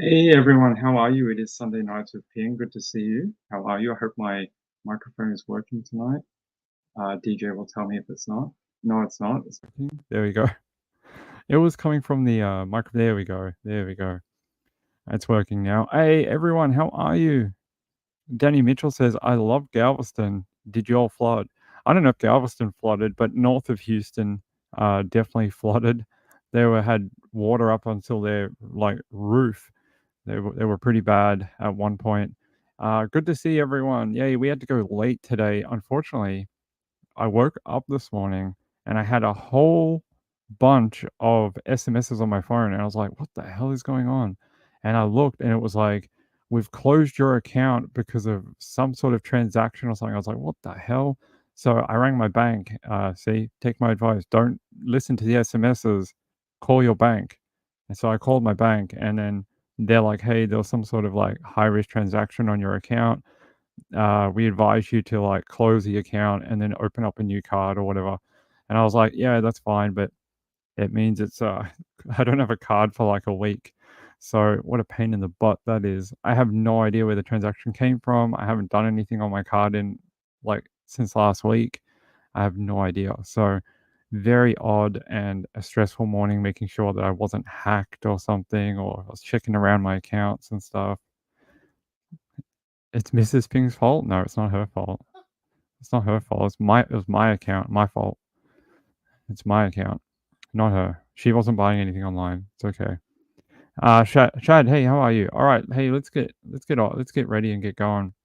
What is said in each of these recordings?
Hey everyone, how are you? It is Sunday night with PM. Good to see you. How are you? I hope my microphone is working tonight. DJ will tell me if it's not. No, it's not. Working. There we go. It was coming from the micro. There we go. There we go. It's working now. Hey everyone, how are you? Danny Mitchell says, "I love Galveston. Did you all flood?" I don't know if Galveston flooded, but north of Houston, definitely flooded. Had water up until their like roof. They were pretty bad at one point. Good to see everyone. Yay, we had to go late today. Unfortunately, I woke up this morning and I had a whole bunch of SMSs on my phone, and I was like, "What the hell is going on?" And I looked, and it was like, "We've closed your account because of some sort of transaction or something." I was like, "What the hell?" So I rang my bank. See, take my advice. Don't listen to the SMSs. Call your bank. And so I called my bank, and then they're like, "Hey, there was some sort of like high risk transaction on your account. We advise you to like close the account and then open up a new card or whatever." And I was like, "Yeah, that's fine, but it means it's I don't have a card for like a week." So what a pain in the butt that is. I have no idea where the transaction came from. I haven't done anything on my card in like since last week. I have no idea. So very odd and a stressful morning, making sure that I wasn't hacked or something, or I was checking around my accounts and stuff. It's Mrs. Ping's fault? No, it's not her fault. It's not her fault. It was my account, my fault. It's my account, not her. She wasn't buying anything online. It's okay. Shad, hey, how are you? All right, hey, let's get ready and get going.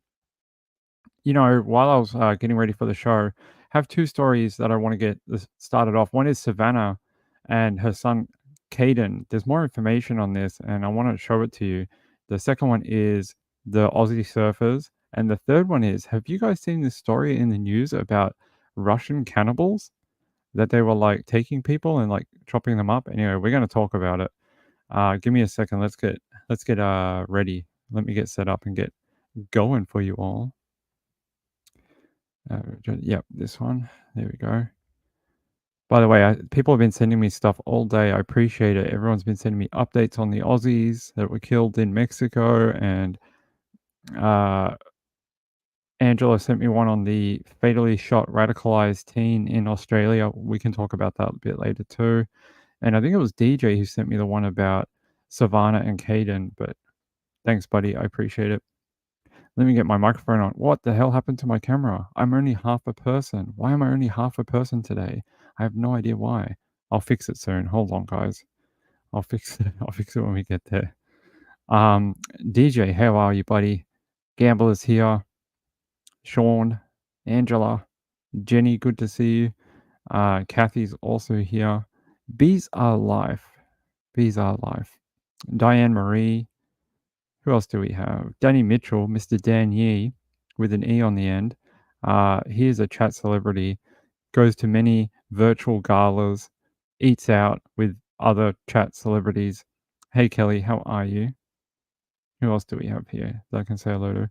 While I was getting ready for the show, I have two stories that I want to get started off. One is Savannah and her son Kaden. There's more information on this, and I want to show it to you. The second one is the Aussie surfers, and the third one is: have you guys seen this story in the news about Russian cannibals that they were like taking people and like chopping them up? Anyway, we're going to talk about it. Give me a second. Let's get ready. Let me get set up and get going for you all. Yep, this one. There we go. By the way, people have been sending me stuff all day. I appreciate it. Everyone's been sending me updates on the Aussies that were killed in Mexico, and uh, Angela sent me one on the fatally shot radicalized teen in Australia. We can talk about that a bit later too. And I think it was DJ who sent me the one about Savannah and Kaden. But thanks, buddy. I appreciate it. Let me get my microphone on. What the hell happened to my camera? I'm only half a person. Why am I only half a person today? I have no idea why. I'll fix it soon. Hold on, guys. I'll fix it. I'll fix it when we get there. DJ, how are you, buddy? Gambler's here. Sean, Angela, Jenny, good to see you. Kathy's also here. Bees are life. Bees are life. Diane Marie. Who else do we have? Danny Mitchell, Mr. Dan Yee, with an E on the end. He is a chat celebrity, goes to many virtual galas, eats out with other chat celebrities. Hey, Kelly, how are you? Who else do we have here that I can say hello to?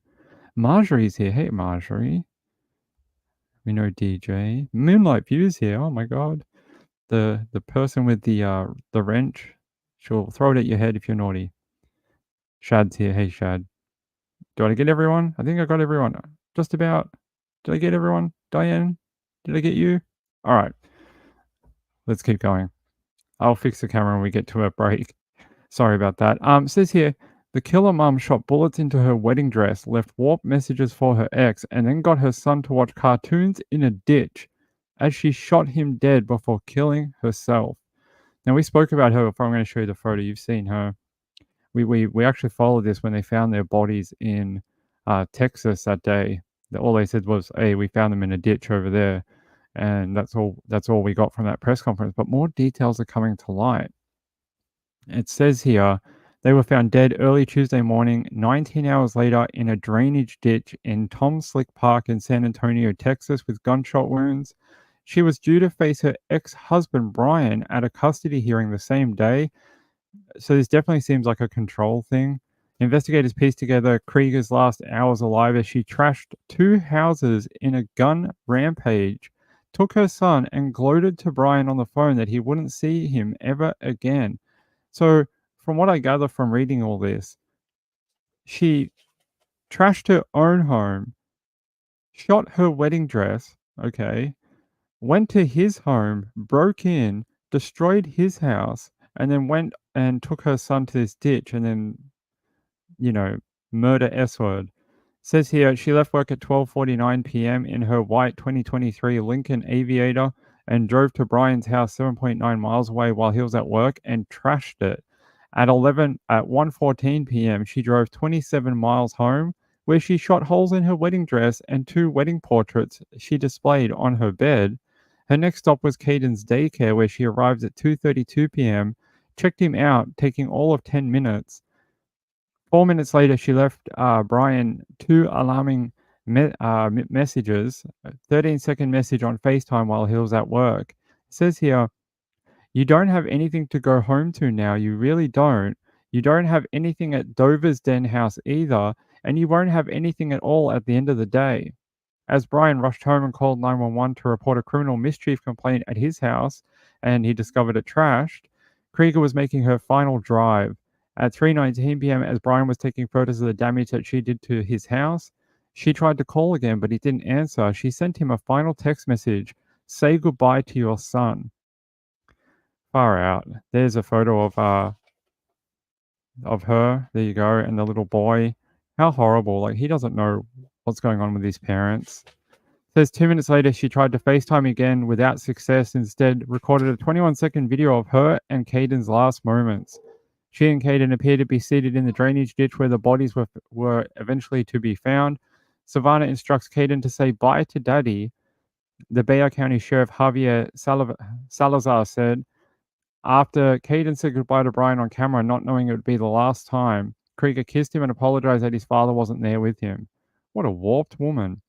Marjorie's here. Hey, Marjorie. We know DJ. Moonlight View's here. Oh my god. The person with the wrench. She'll throw it at your head if you're naughty. Shad's here. Hey, Shad. Do I get everyone? I think I got everyone. Just about. Did I get everyone? Diane? Did I get you? All right. Let's keep going. I'll fix the camera when we get to a break. Sorry about that. Says here, the killer mum shot bullets into her wedding dress, left warped messages for her ex, and then got her son to watch cartoons in a ditch as she shot him dead before killing herself. Now, we spoke about her before. I'm going to show you the photo. You've seen her. We actually followed this when they found their bodies in Texas that day. All they said was, "Hey, we found them in a ditch over there," and that's all. That's all we got from that press conference. But more details are coming to light. It says here they were found dead early Tuesday morning, 19 hours later, in a drainage ditch in Tom Slick Park in San Antonio, Texas, with gunshot wounds. She was due to face her ex-husband Brian at a custody hearing the same day. So this definitely seems like a control thing. Investigators pieced together Krieger's last hours alive as she trashed two houses in a gun rampage, took her son, and gloated to Brian on the phone that he wouldn't see him ever again. So from what I gather from reading all this, she trashed her own home, shot her wedding dress, okay, went to his home, broke in, destroyed his house, and then went and took her son to this ditch and then, you know, murder S word. Says here she left work at 12:49 p.m. in her white 2023 Lincoln Aviator and drove to Brian's house 7.9 miles away while he was at work and trashed it. At 1:14 p.m. she drove 27 miles home where she shot holes in her wedding dress and 2 wedding portraits she displayed on her bed. Her next stop was Kaden's daycare where she arrived at 2:32 p.m., checked him out, taking all of 10 minutes. 4 minutes later, she left Brian 2 alarming messages, a 13-second message on FaceTime while he was at work. It says here, you don't have anything to go home to now, you really don't. You don't have anything at Dover's Den house either, and you won't have anything at all at the end of the day. As Brian rushed home and called 911 to report a criminal mischief complaint at his house, and he discovered it trashed, Krieger was making her final drive. At 3:19 p.m., as Brian was taking photos of the damage that she did to his house, she tried to call again, but he didn't answer. She sent him a final text message, say goodbye to your son. Far out. There's a photo of her. There you go, and the little boy. How horrible. Like, he doesn't know what's going on with his parents. Says 2 minutes later, she tried to FaceTime again without success. Instead, recorded a 21-second video of her and Kaden's last moments. She and Kaden appear to be seated in the drainage ditch where the bodies were eventually to be found. Savannah instructs Kaden to say bye to Daddy. The Bexar County Sheriff Javier Salazar said, after Kaden said goodbye to Brian on camera, not knowing it would be the last time, Krieger kissed him and apologized that his father wasn't there with him. What a warped woman.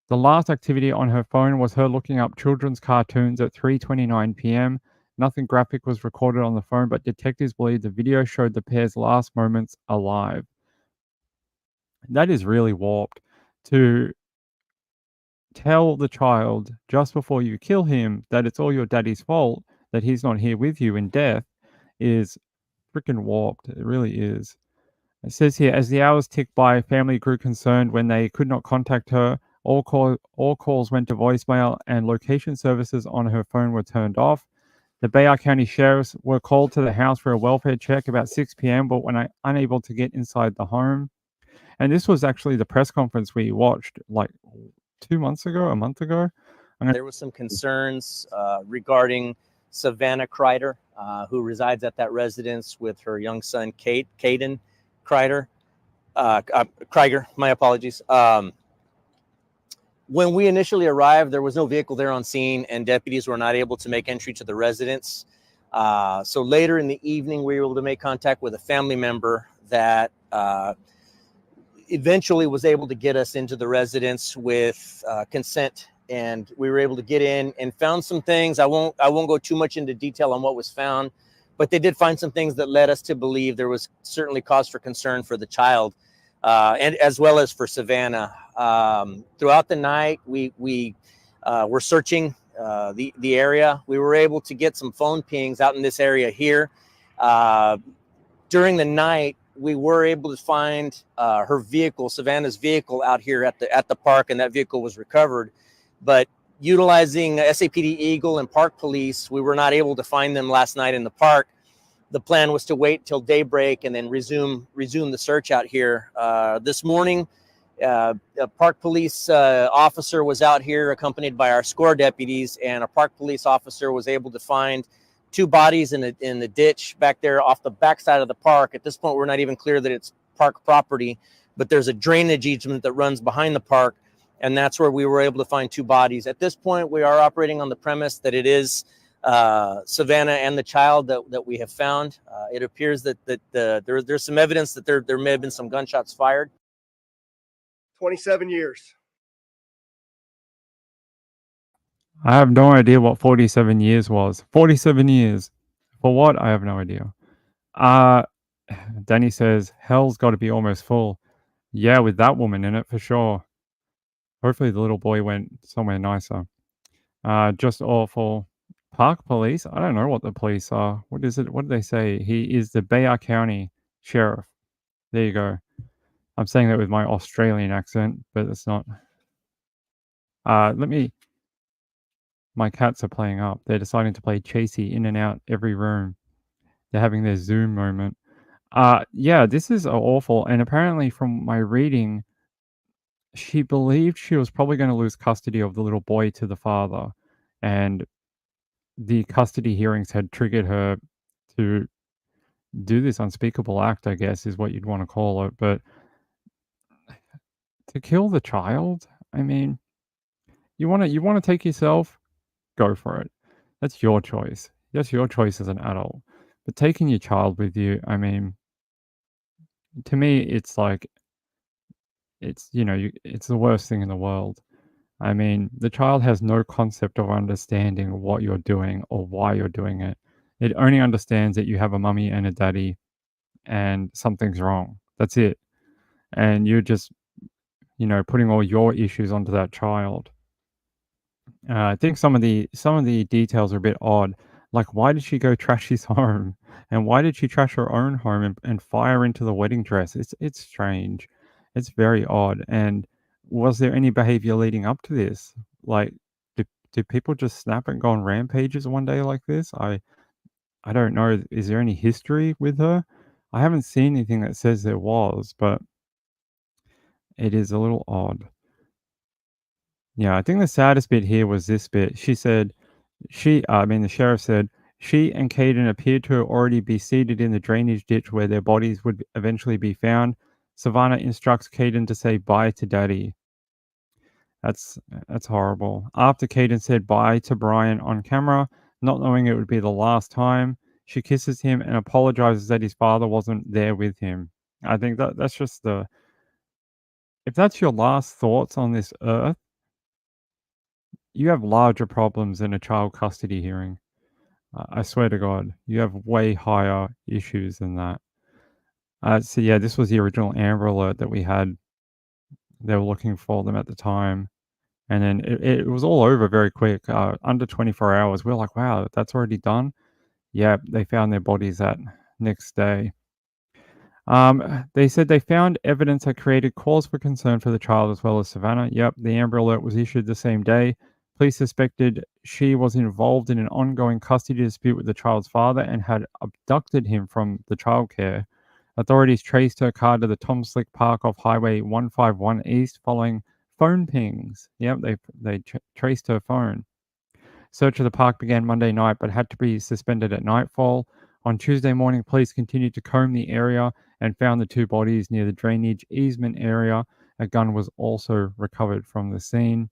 The last activity on her phone was her looking up children's cartoons at 3:29 p.m. Nothing graphic was recorded on the phone, but detectives believe the video showed the pair's last moments alive. That is really warped. To tell the child just before you kill him that it's all your daddy's fault, that he's not here with you in death, is freaking warped. It really is. It says here, as the hours ticked by, family grew concerned when they could not contact her. All calls went to voicemail and location services on her phone were turned off. The Bexar County sheriffs were called to the house for a welfare check about 6 p.m., but were unable to get inside the home. And this was actually the press conference we watched like 2 months ago, a month ago. There was some concerns regarding Savannah Kreider, who resides at that residence with her young son, Kaden Krieger. My apologies. When we initially arrived, there was no vehicle there on scene, and deputies were not able to make entry to the residence. So later in the evening, we were able to make contact with a family member that eventually was able to get us into the residence with consent, and we were able to get in and found some things. I won't go too much into detail on what was found, but they did find some things that led us to believe there was certainly cause for concern for the child, and as well as for Savannah. Throughout the night, we were searching the area. We were able to get some phone pings out in this area here. During the night, we were able to find her vehicle, Savannah's vehicle, out here at the park, and that vehicle was recovered. But utilizing SAPD Eagle and Park Police, we were not able to find them last night in the park. The plan was to wait till daybreak and then resume the search out here. This morning, a Park Police officer was out here accompanied by our SCORE deputies, and a Park Police officer was able to find 2 bodies in the ditch back there off the backside of the park. At this point, we're not even clear that it's park property, but there's a drainage easement that runs behind the park, and that's where we were able to find 2 bodies. At this point, we are operating on the premise that it is Savannah and the child that we have found. It appears that there's some evidence that there may have been some gunshots fired. 27 years. I have no idea what 47 years was. 47 years. For what? I have no idea. Danny says, hell's got to be almost full. Yeah, with that woman in it, for sure. Hopefully the little boy went somewhere nicer. Just awful. Park police? I don't know what the police are. What is it? What did they say? He is the Bayard County Sheriff. There you go. I'm saying that with my Australian accent, but it's not. Let me. My cats are playing up. They're deciding to play chasey in and out every room. They're having their Zoom moment. Yeah, this is awful. And apparently, from my reading, she believed she was probably going to lose custody of the little boy to the father, and the custody hearings had triggered her to do this unspeakable act, I guess, is what you'd want to call it. But to kill the child, I mean, you want to take yourself, go for it. That's your choice. That's your choice as an adult. But taking your child with you, I mean, to me, it's like it's it's the worst thing in the world. I mean, the child has no concept of understanding what you're doing or why you're doing it. It only understands that you have a mummy and a daddy and something's wrong. That's it. And you're just, putting all your issues onto that child. I think some of the details are a bit odd. Like, why did she go trash his home, and why did she trash her own home and fire into the wedding dress? It's strange. It's very odd. And was there any behavior leading up to this? Like, did people just snap and go on rampages one day like this? I don't know. Is there any history with her? I haven't seen anything that says there was, but it is a little odd. Yeah, I think the saddest bit here was this bit. She said, the sheriff said, she and Kaden appeared to already be seated in the drainage ditch where their bodies would eventually be found. Savannah instructs Kaden to say bye to daddy. That's horrible. After Kaden said bye to Brian on camera, not knowing it would be the last time, she kisses him and apologizes that his father wasn't there with him. I think that's just if that's your last thoughts on this earth, you have larger problems than a child custody hearing. I swear to God, you have way higher issues than that. So yeah, this was the original Amber Alert that we had. They were looking for them at the time. And then it was all over very quick, under 24 hours. We're like, wow, that's already done? Yeah, they found their bodies that next day. They said they found evidence that created cause for concern for the child as well as Savannah. Yep, the Amber Alert was issued the same day. Police suspected she was involved in an ongoing custody dispute with the child's father and had abducted him from the childcare. Authorities traced her car to the Tom Slick Park off Highway 151 East following phone pings. Yep, they traced her phone. Search of the park began Monday night but had to be suspended at nightfall. On Tuesday morning, police continued to comb the area and found the two bodies near the drainage easement area. A gun was also recovered from the scene.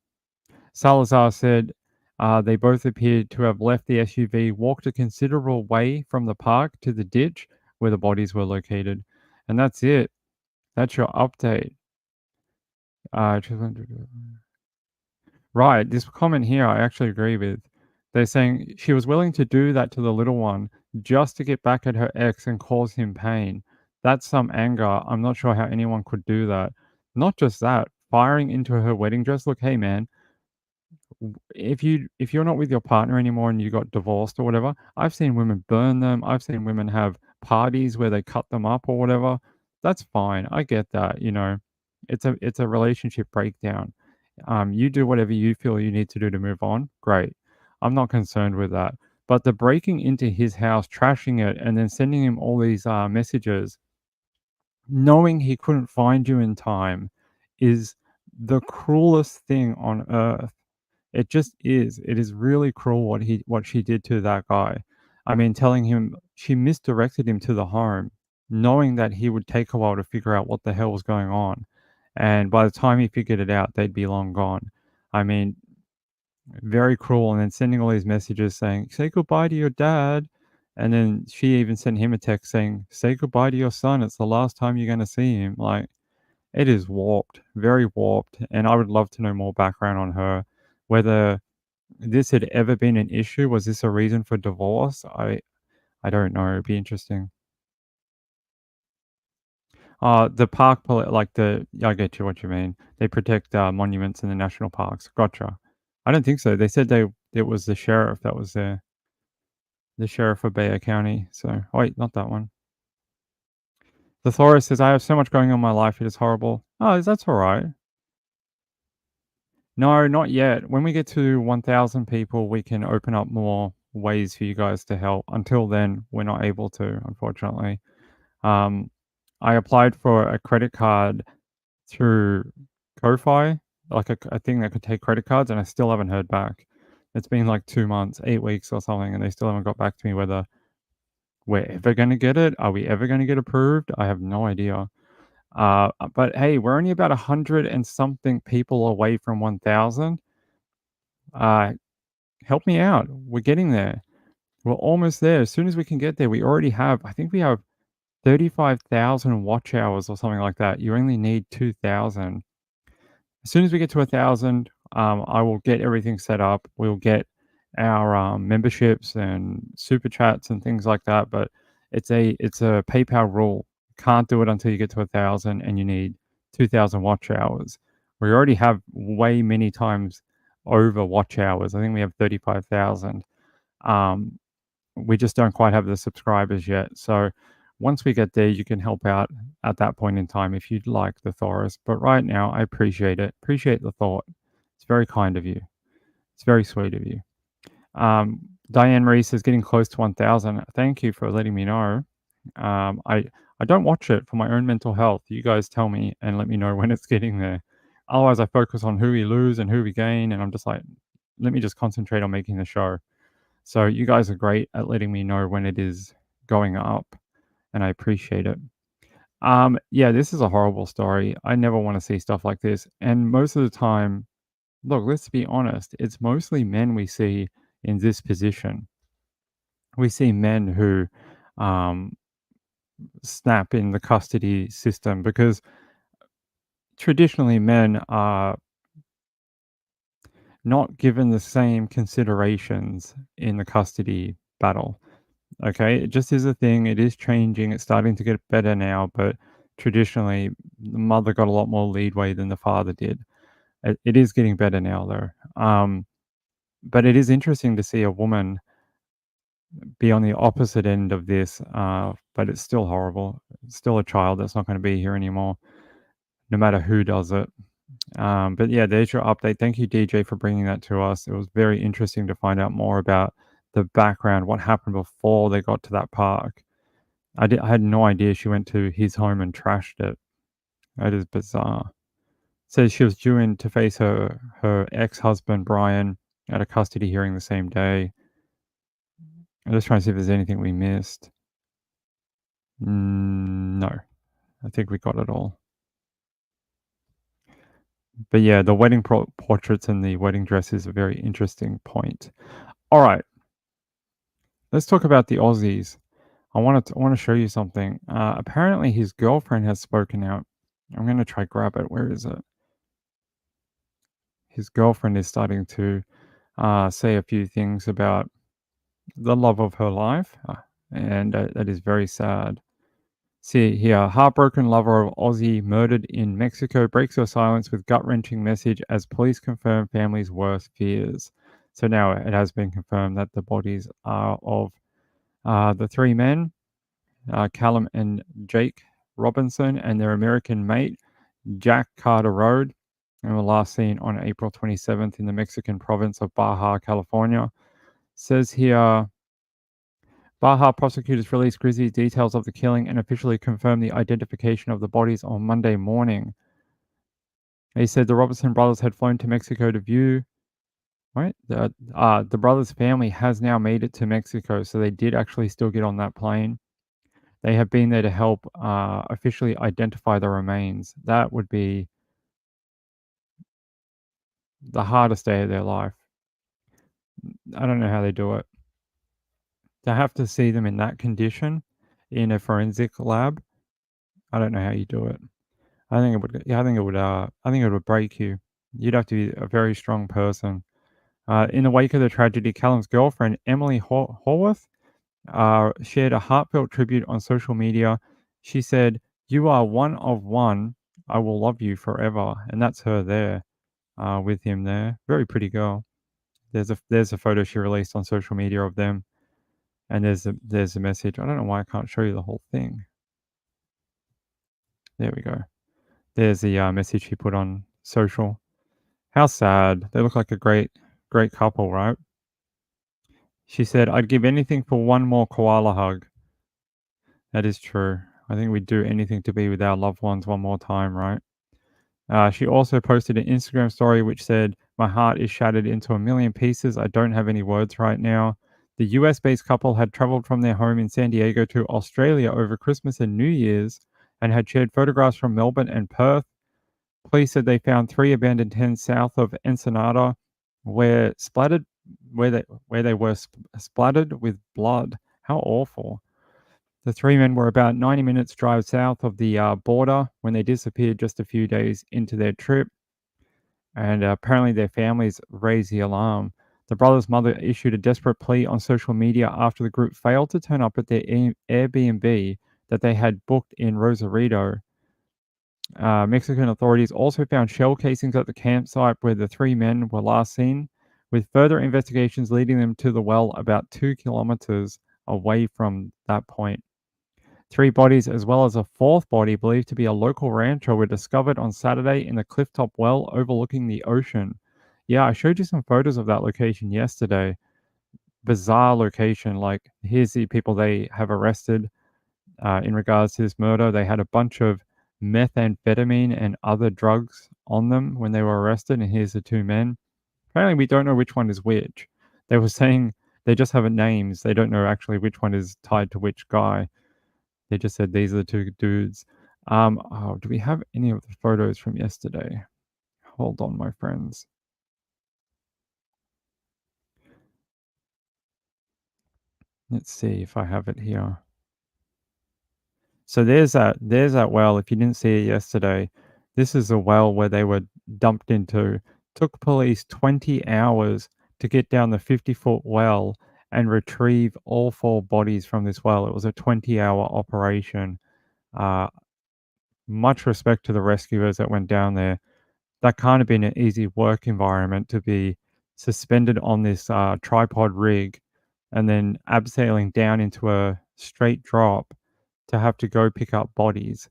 Salazar said they both appeared to have left the SUV, walked a considerable way from the park to the ditch where the bodies were located. And that's it. That's your update. Right, this comment here I actually agree with. They're saying she was willing to do that to the little one just to get back at her ex and cause him pain. That's some anger. I'm not sure how anyone could do that. Not just that, firing into her wedding dress. Look, hey man, if you're not with your partner anymore and you got divorced or whatever, I've seen women burn them. I've seen women have parties where they cut them up or whatever. That's fine. I get that, It's a relationship breakdown. You do whatever you feel you need to do to move on. Great. I'm not concerned with that. But the breaking into his house, trashing it, and then sending him all these messages, knowing he couldn't find you in time, is the cruelest thing on earth. It just is. It is really cruel what she did to that guy. I mean, telling him she misdirected him to the home, knowing that he would take a while to figure out what the hell was going on. And by the time he figured it out, they'd be long gone. I mean, very cruel. And then sending all these messages saying, say goodbye to your dad. And then she even sent him a text saying, say goodbye to your son. It's the last time you're going to see him. Like, it is warped, very warped. And I would love to know more background on her, whether this had ever been an issue. Was this a reason for divorce? I don't know. It'd be interesting. The park, I get you what you mean. They protect monuments in the national parks. Gotcha. I don't think so. They said it was the sheriff that was there. the sheriff of Bayer County. So, wait, not that one. The Thoris says, I have so much going on in my life. It is horrible. Oh, that's all right. No, not yet. When we get to 1,000 people, we can open up more ways for you guys to help. Until then, we're not able to, unfortunately. I applied for a credit card through Ko-Fi, like a thing that could take credit cards, and I still haven't heard back. It's been like 2 months, 8 weeks or something, and they still haven't got back to me whether we're ever going to get it. Are we ever going to get approved? I have no idea. But hey, we're only about 100 and something people away from 1,000. Help me out. We're getting there. We're almost there. As soon as we can get there, we already have, I think we have 35,000 watch hours or something like that. You only need 2,000. As soon as we get to 1,000, I will get everything set up. We'll get our memberships and super chats and things like that. But it's a PayPal rule. Can't do it until you get to 1,000, and you need 2,000 watch hours. We already have way many times over watch hours. I think we have 35,000. We just don't quite have the subscribers yet. So once we get there, you can help out at that point in time if you'd like, the Thoris. But right now, I appreciate it. Appreciate the thought. It's very kind of you. It's very sweet of you. Diane Marie says, getting close to 1,000. Thank you for letting me know. I don't watch it for my own mental health. You guys tell me and let me know when it's getting there. Otherwise, I focus on who we lose and who we gain. And I'm just like, let me just concentrate on making the show. So you guys are great at letting me know when it is going up, and I appreciate it. Yeah, this is a horrible story. I never want to see stuff like this. And most of the time, look, let's be honest, it's mostly men we see in this position. We see men who snap in the custody system because traditionally men are not given the same considerations in the custody battle. Okay, it just is a thing. It is changing. It's starting to get better now, but traditionally, the mother got a lot more leadway than the father did. It is getting better now, though. But it is interesting to see a woman be on the opposite end of this, but it's still horrible. It's still a child that's not going to be here anymore, no matter who does it. But yeah, there's your update. Thank you, DJ, for bringing that to us. It was very interesting to find out more about the background, what happened before they got to that park. I had no idea she went to his home and trashed it. That is bizarre. Says she was due in to face her ex-husband, Brian, at a custody hearing the same day. I'm just trying to see if there's anything we missed. No. I think we got it all. But yeah, the wedding portraits and the wedding dress is a very interesting point. All right. Let's talk about the Aussies. I want to show you something. Apparently his girlfriend has spoken out. I'm going to try grab it. Where is it? His girlfriend is starting to say a few things about the love of her life. And that is very sad. See here, heartbroken lover of Aussie murdered in Mexico breaks her silence with gut-wrenching message as police confirm family's worst fears. So now it has been confirmed that the bodies are of the three men, Callum and Jake Robinson, and their American mate, Jack Carter Road, and were last seen on April 27th in the Mexican province of Baja, California. Says here, Baja prosecutors released grisly details of the killing and officially confirmed the identification of the bodies on Monday morning. They said the Robinson brothers had flown to Mexico to view. Right, the brothers' family has now made it to Mexico, so they did actually still get on that plane. They have been there to help officially identify the remains. That would be the hardest day of their life. I don't know how they do it. To have to see them in that condition in a forensic lab, I don't know how you do it. I think it would. Yeah, I think it would break you. You'd have to be a very strong person. In the wake of the tragedy, Callum's girlfriend Emily Horwath shared a heartfelt tribute on social media. She said, "You are one of one. I will love you forever," and that's her there, with him there. Very pretty girl. There's a photo she released on social media of them. And there's a message. I don't know why I can't show you the whole thing. There we go. There's the message he put on social. How sad. They look like a great couple, right? She said, I'd give anything for one more koala hug. That is true. I think we'd do anything to be with our loved ones one more time, right? She also posted an Instagram story which said, my heart is shattered into a million pieces. I don't have any words right now. The US-based couple had traveled from their home in San Diego to Australia over Christmas and New Year's and had shared photographs from Melbourne and Perth. Police said they found 3 abandoned tents south of Ensenada where they were splattered with blood. How awful. The 3 men were about 90 minutes drive south of the border when they disappeared just a few days into their trip. And apparently their families raised the alarm. The brother's mother issued a desperate plea on social media after the group failed to turn up at their Airbnb that they had booked in Rosarito. Mexican authorities also found shell casings at the campsite where the 3 men were last seen, with further investigations leading them to the well about 2 kilometers away from that point. 3 bodies, as well as a 4th body believed to be a local rancher, were discovered on Saturday in the clifftop well overlooking the ocean. Yeah, I showed you some photos of that location yesterday. Bizarre location. Like, here's the people they have arrested in regards to this murder. They had a bunch of methamphetamine and other drugs on them when they were arrested, and here's the 2 men. Apparently, we don't know which one is which. They were saying they just have names. They don't know actually which one is tied to which guy. They just said these are the 2 dudes. Do we have any of the photos from yesterday? Hold on, my friends. Let's see if I have it here. So there's that well. If you didn't see it yesterday, this is a well where they were dumped into. Took police 20 hours to get down the 50-foot well and retrieve all 4 bodies from this well. It was a 20-hour operation. Much respect to the rescuers that went down there. That can't have been an easy work environment to be suspended on this tripod rig and then abseiling down into a straight drop to have to go pick up bodies.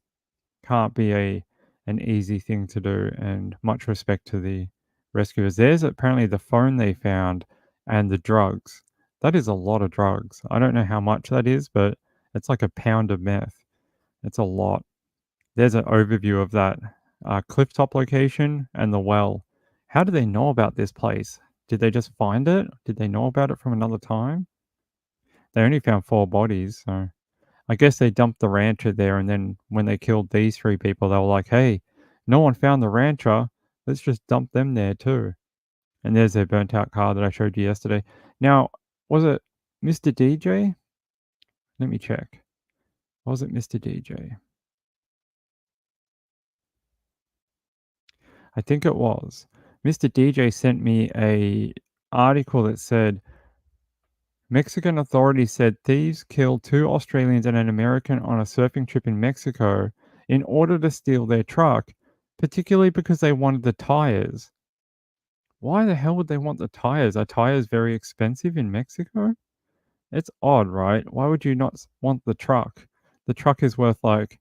Can't be an easy thing to do, and much respect to the rescuers. There's apparently the phone they found and the drugs. That is a lot of drugs. I don't know how much that is, but it's like a pound of meth. It's a lot. There's an overview of that clifftop location and the well. How do they know about this place? Did they just find it? Did they know about it from another time? They only found 4 bodies, so I guess they dumped the rancher there, and then when they killed these 3 people, they were like, hey, no one found the rancher. Let's just dump them there too. And there's their burnt out car that I showed you yesterday. Now, was it Mr. DJ? Let me check. Was it Mr. DJ? I think it was. Mr. DJ sent me a article that said Mexican authorities said thieves killed 2 Australians and an American on a surfing trip in Mexico in order to steal their truck, particularly because they wanted the tires. Why the hell would they want the tires? Are tires very expensive in Mexico? It's odd, right? Why would you not want the truck? The truck is worth like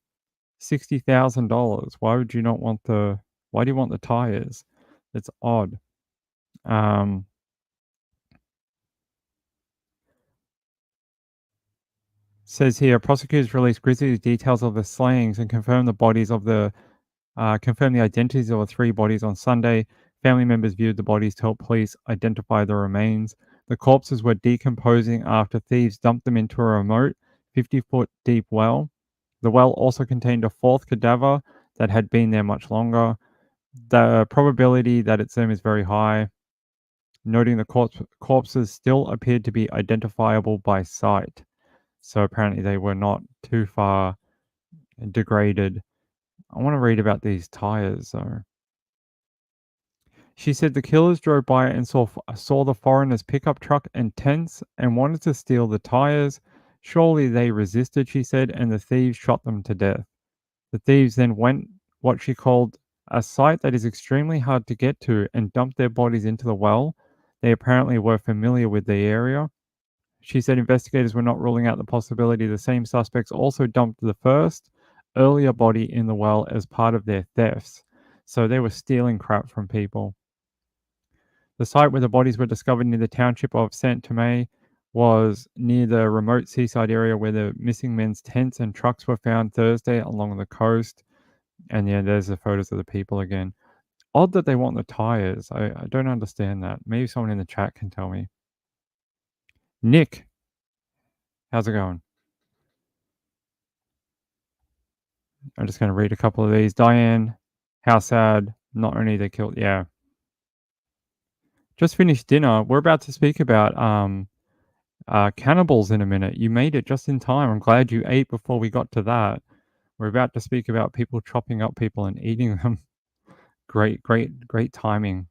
$60,000. Why would you not want why do you want the tires? It's odd. Says here, prosecutors released grisly details of the slayings and confirmed the identities of the 3 bodies on Sunday. Family members viewed the bodies to help police identify the remains. The corpses were decomposing after thieves dumped them into a remote 50-foot deep well. The well also contained a 4th cadaver that had been there much longer. The probability that it's them is very high, noting the corpses still appeared to be identifiable by sight. So apparently they were not too far degraded. I want to read about these tires, though. She said the killers drove by and saw the foreigners' pickup truck and tents and wanted to steal the tires. Surely they resisted, she said, and the thieves shot them to death. The thieves then went what she called a site that is extremely hard to get to and dumped their bodies into the well. They apparently were familiar with the area. She said investigators were not ruling out the possibility the same suspects also dumped the first, earlier body in the well as part of their thefts. So they were stealing crap from people. The site where the bodies were discovered near the township of Saint Tomé was near the remote seaside area where the missing men's tents and trucks were found Thursday along the coast. And yeah, there's the photos of the people again. Odd that they want the tires. I don't understand that. Maybe someone in the chat can tell me. Nick, how's it going? I'm just going to read a couple of these. Diane, how sad. Not only they killed, yeah. Just finished dinner. We're about to speak about cannibals in a minute. You made it just in time. I'm glad you ate before we got to that. We're about to speak about people chopping up people and eating them. Great timing.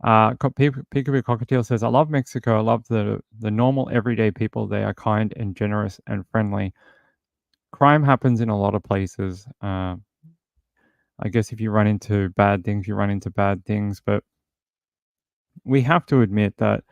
Peekaboo Cockatiel says, I love Mexico. I love the normal everyday people. They are kind and generous and friendly. Crime happens in a lot of places. I guess if you run into bad things, you run into bad things. But we have to admit that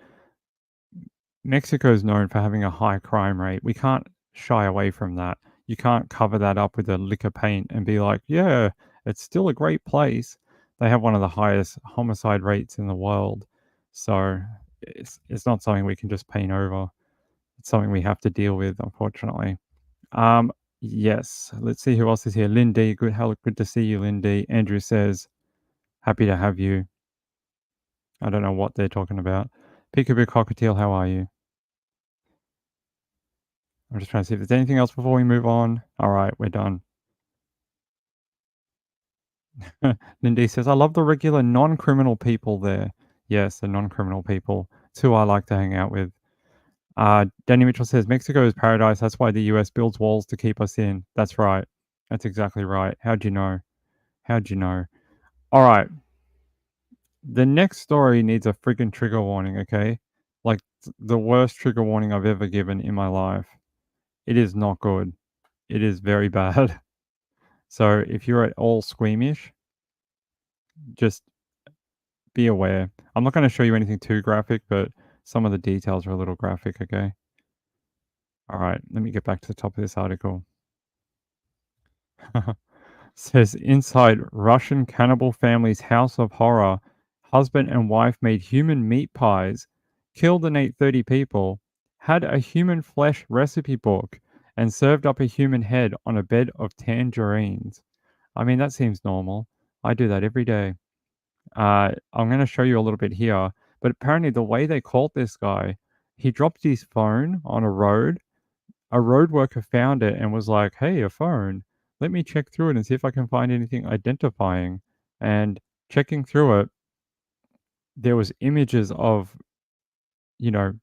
Mexico is known for having a high crime rate. We can't shy away from that. You can't cover that up with a lick of paint and be like, yeah, it's still a great place. They have one of the highest homicide rates in the world. So it's not something we can just paint over. It's something we have to deal with, unfortunately. Yes, let's see who else is here. Lindy, good to see you, Lindy. Andrew says, happy to have you. I don't know what they're talking about. Peekaboo Cockatiel, how are you? I'm just trying to see if there's anything else before we move on. All right, we're done. Lindy says, I love the regular non-criminal people there. Yes, the non-criminal people. It's who I like to hang out with. Danny Mitchell says, Mexico is paradise. That's why the US builds walls to keep us in. That's right. That's exactly right. How'd you know? How'd you know? All right. The next story needs a friggin' trigger warning, okay? Like the worst trigger warning I've ever given in my life. It is not good. It is very bad. So if you're at all squeamish, just be aware. I'm not going to show you anything too graphic, but some of the details are a little graphic, okay? All right, let me get back to the top of this article. Says, inside Russian cannibal family's house of horror, husband and wife made human meat pies, killed and ate 30 people, had a human flesh recipe book, and served up a human head on a bed of tangerines. I mean, that seems normal. I do that every day. I'm going to show you a little bit here, but apparently the way they caught this guy, he dropped his phone on a road. A road worker found it and was like, hey, a phone. Let me check through it and see if I can find anything identifying. And checking through it, there was images of,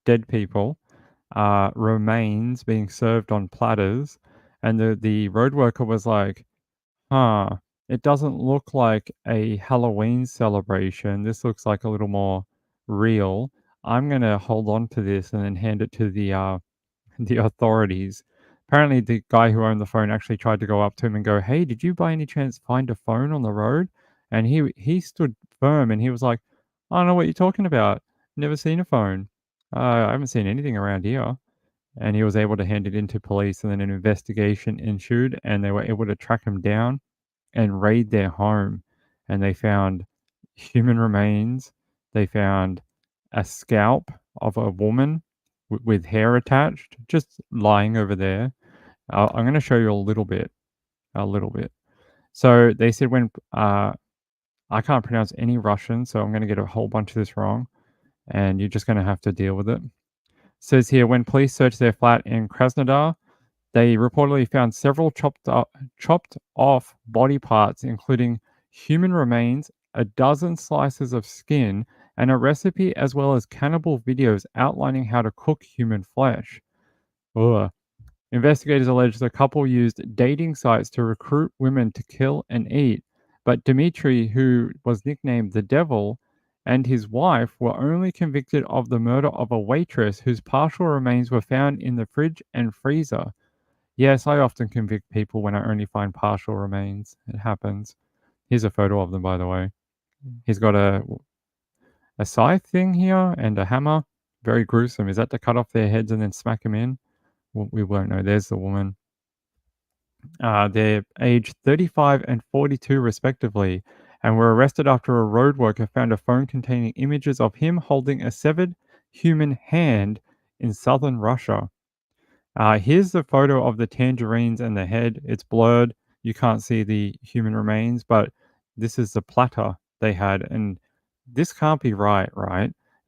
dead people, remains being served on platters. And the road worker was like, it doesn't look like a Halloween celebration. This looks like a little more real. I'm going to hold on to this and then hand it to the authorities. Apparently, the guy who owned the phone actually tried to go up to him and go, hey, did you by any chance find a phone on the road? And he stood firm and he was like, I don't know what you're talking about. Never seen a phone. I haven't seen anything around here. And he was able to hand it in to police, and then an investigation ensued, and they were able to track him down and raid their home. And they found human remains. They found a scalp of a woman with hair attached, just lying over there. I'm going to show you a little bit. So they said when I can't pronounce any Russian, so I'm going to get a whole bunch of this wrong, and you're just going to have to deal with it. Says here, when police searched their flat in Krasnodar, they reportedly found several chopped off body parts, including human remains, a dozen slices of skin, and a recipe, as well as cannibal videos outlining how to cook human flesh. Ugh. Investigators allege the couple used dating sites to recruit women to kill and eat, but Dmitry, who was nicknamed the Devil, and his wife were only convicted of the murder of a waitress whose partial remains were found in the fridge and freezer. Yes, I often convict people when I only find partial remains. It happens. Here's a photo of them, by the way. He's got a scythe thing here and a hammer. Very gruesome. Is that to cut off their heads and then smack them in? Well, we won't know. There's the woman. They're aged 35 and 42 respectively, and were arrested after a road worker found a phone containing images of him holding a severed human hand in southern Russia. Here's the photo of the tangerines and the head. It's blurred. You can't see the human remains, but this is the platter they had. And this can't be right?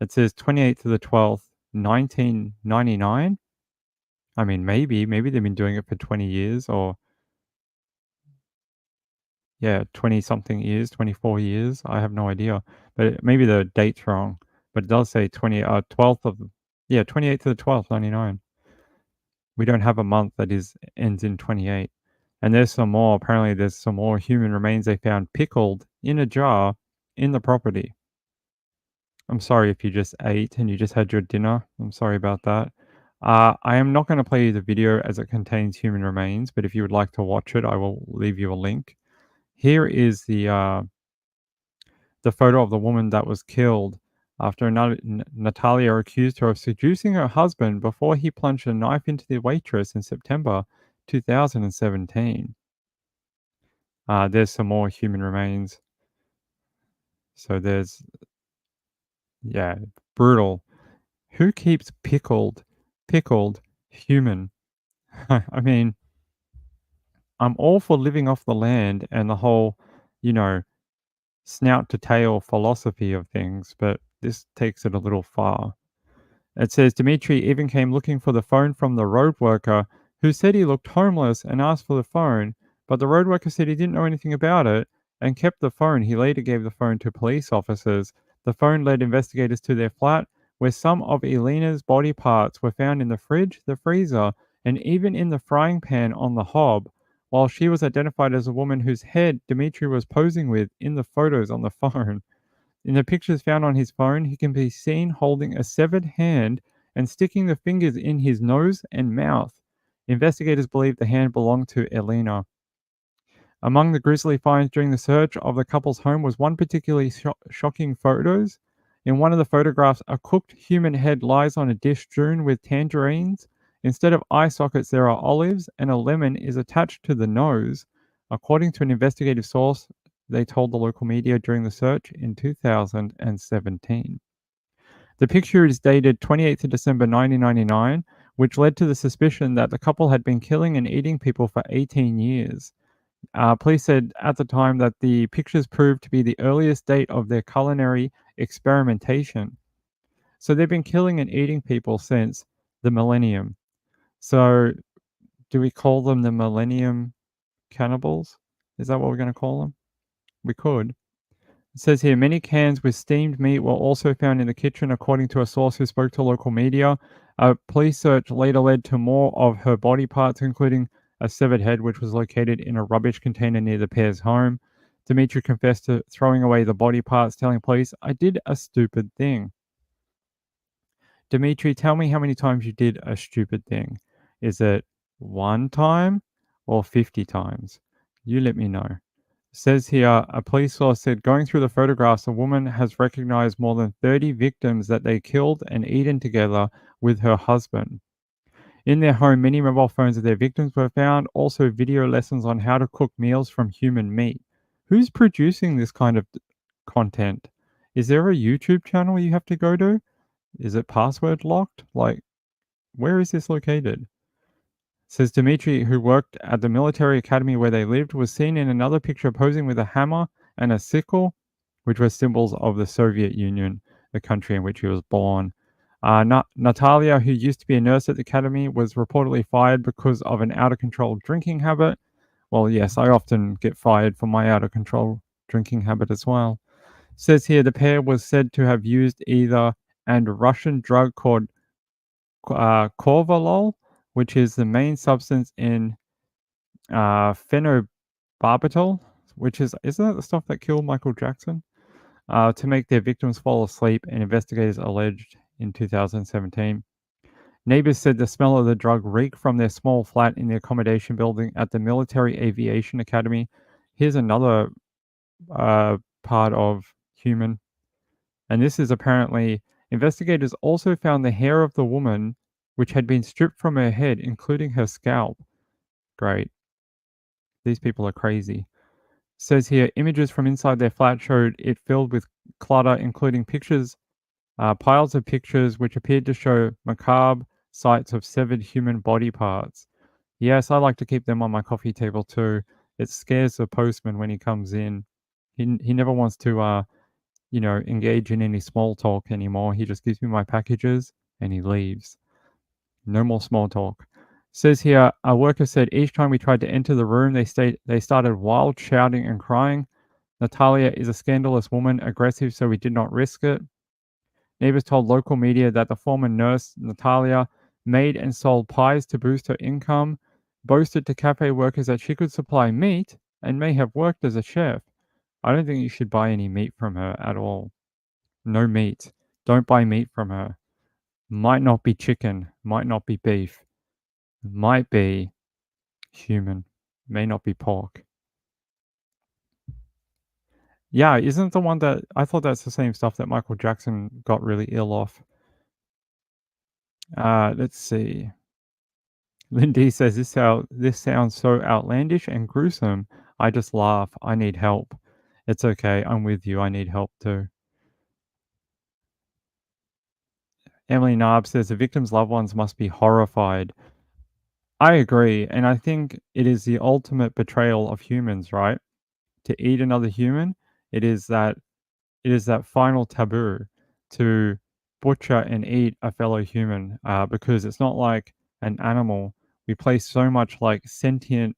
It says 28th to the 12th, 1999. I mean, maybe they've been doing it for 20 years or 20 something years, 24 years. I have no idea, but maybe the date's wrong, but it does say 12th of, 28th to the 12th, 99. We don't have a month that ends in 28. And there's some more. Apparently, there's some more human remains they found pickled in a jar in the property. I'm sorry if you just ate and you just had your dinner. I'm sorry about that. I am not going to play you the video as it contains human remains, but if you would like to watch it, I will leave you a link. Here is the photo of the woman that was killed after Natalia accused her of seducing her husband before he plunged a knife into the waitress in September 2017. There's some more human remains. So there's, brutal. Who keeps pickled human? I mean, I'm all for living off the land and the whole, snout to tail philosophy of things, but this takes it a little far. It says Dmitry even came looking for the phone from the road worker who said he looked homeless and asked for the phone, but the road worker said he didn't know anything about it and kept the phone. He later gave the phone to police officers. The phone led investigators to their flat where some of Elena's body parts were found in the fridge, the freezer, and even in the frying pan on the hob, while she was identified as a woman whose head Dmitry was posing with in the photos on the phone. In the pictures found on his phone, he can be seen holding a severed hand and sticking the fingers in his nose and mouth. Investigators believe the hand belonged to Elena. Among the grisly finds during the search of the couple's home was one particularly shocking photos. In one of the photographs, a cooked human head lies on a dish strewn with tangerines. Instead of eye sockets, there are olives, and a lemon is attached to the nose. According to an investigative source, they told the local media during the search in 2017. The picture is dated 28th of December 1999, which led to the suspicion that the couple had been killing and eating people for 18 years. Police said at the time that the pictures proved to be the earliest date of their culinary experimentation. So they've been killing and eating people since the millennium. So do we call them the millennium cannibals? Is that what we're going to call them? We could. It says here, many cans with steamed meat were also found in the kitchen, according to a source who spoke to local media. A police search later led to more of her body parts, including a severed head, which was located in a rubbish container near the pair's home. Dmitry confessed to throwing away the body parts, telling police, "I did a stupid thing." Dmitry, tell me how many times you did a stupid thing. Is it 1 time or 50 times? You let me know. It says here, a police source said, going through the photographs, a woman has recognized more than 30 victims that they killed and eaten together with her husband. In their home, many mobile phones of their victims were found, also video lessons on how to cook meals from human meat. Who's producing this kind of content? Is there a YouTube channel you have to go to? Is it password locked? Like, where is this located? It says Dmitry, who worked at the military academy where they lived, was seen in another picture posing with a hammer and a sickle, which were symbols of the Soviet Union, the country in which he was born. Natalia, who used to be a nurse at the academy, was reportedly fired because of an out-of-control drinking habit. Well, yes, I often get fired for my out-of-control drinking habit as well. It says here the pair was said to have used either and Russian drug called Corvalol, which is the main substance in phenobarbital, which isn't that the stuff that killed Michael Jackson? To make their victims fall asleep, and investigators alleged in 2017. Neighbors said the smell of the drug reeked from their small flat in the accommodation building at the Military Aviation Academy. Here's another part of human. And this is apparently Investigators also found the hair of the woman, which had been stripped from her head, including her scalp. Great. These people are crazy. Says here, images from inside their flat showed it filled with clutter, including pictures, piles of pictures which appeared to show macabre sights of severed human body parts. Yes, I like to keep them on my coffee table too. It scares the postman when he comes in. He never wants to engage in any small talk anymore. He just gives me my packages and he leaves. No more small talk. Says here, a worker said each time we tried to enter the room, they started wild shouting and crying. Natalia is a scandalous woman, aggressive, so we did not risk it. Neighbors told local media that the former nurse, Natalia, made and sold pies to boost her income, boasted to cafe workers that she could supply meat, and may have worked as a chef. I don't think you should buy any meat from her at all. No meat. Don't buy meat from her. Might not be chicken, might not be beef, might be human, may not be pork. Yeah, isn't the one that I thought that's the same stuff that Michael Jackson got really ill off? Let's see. Lindy says this sounds so outlandish and gruesome. I just laugh. I need help. It's okay. I'm with you. I need help too. Emily Narb says the victim's loved ones must be horrified. I agree, and I think it is the ultimate betrayal of humans, right? To eat another human, it is that final taboo to butcher and eat a fellow human, because it's not like an animal. We place so much like sentient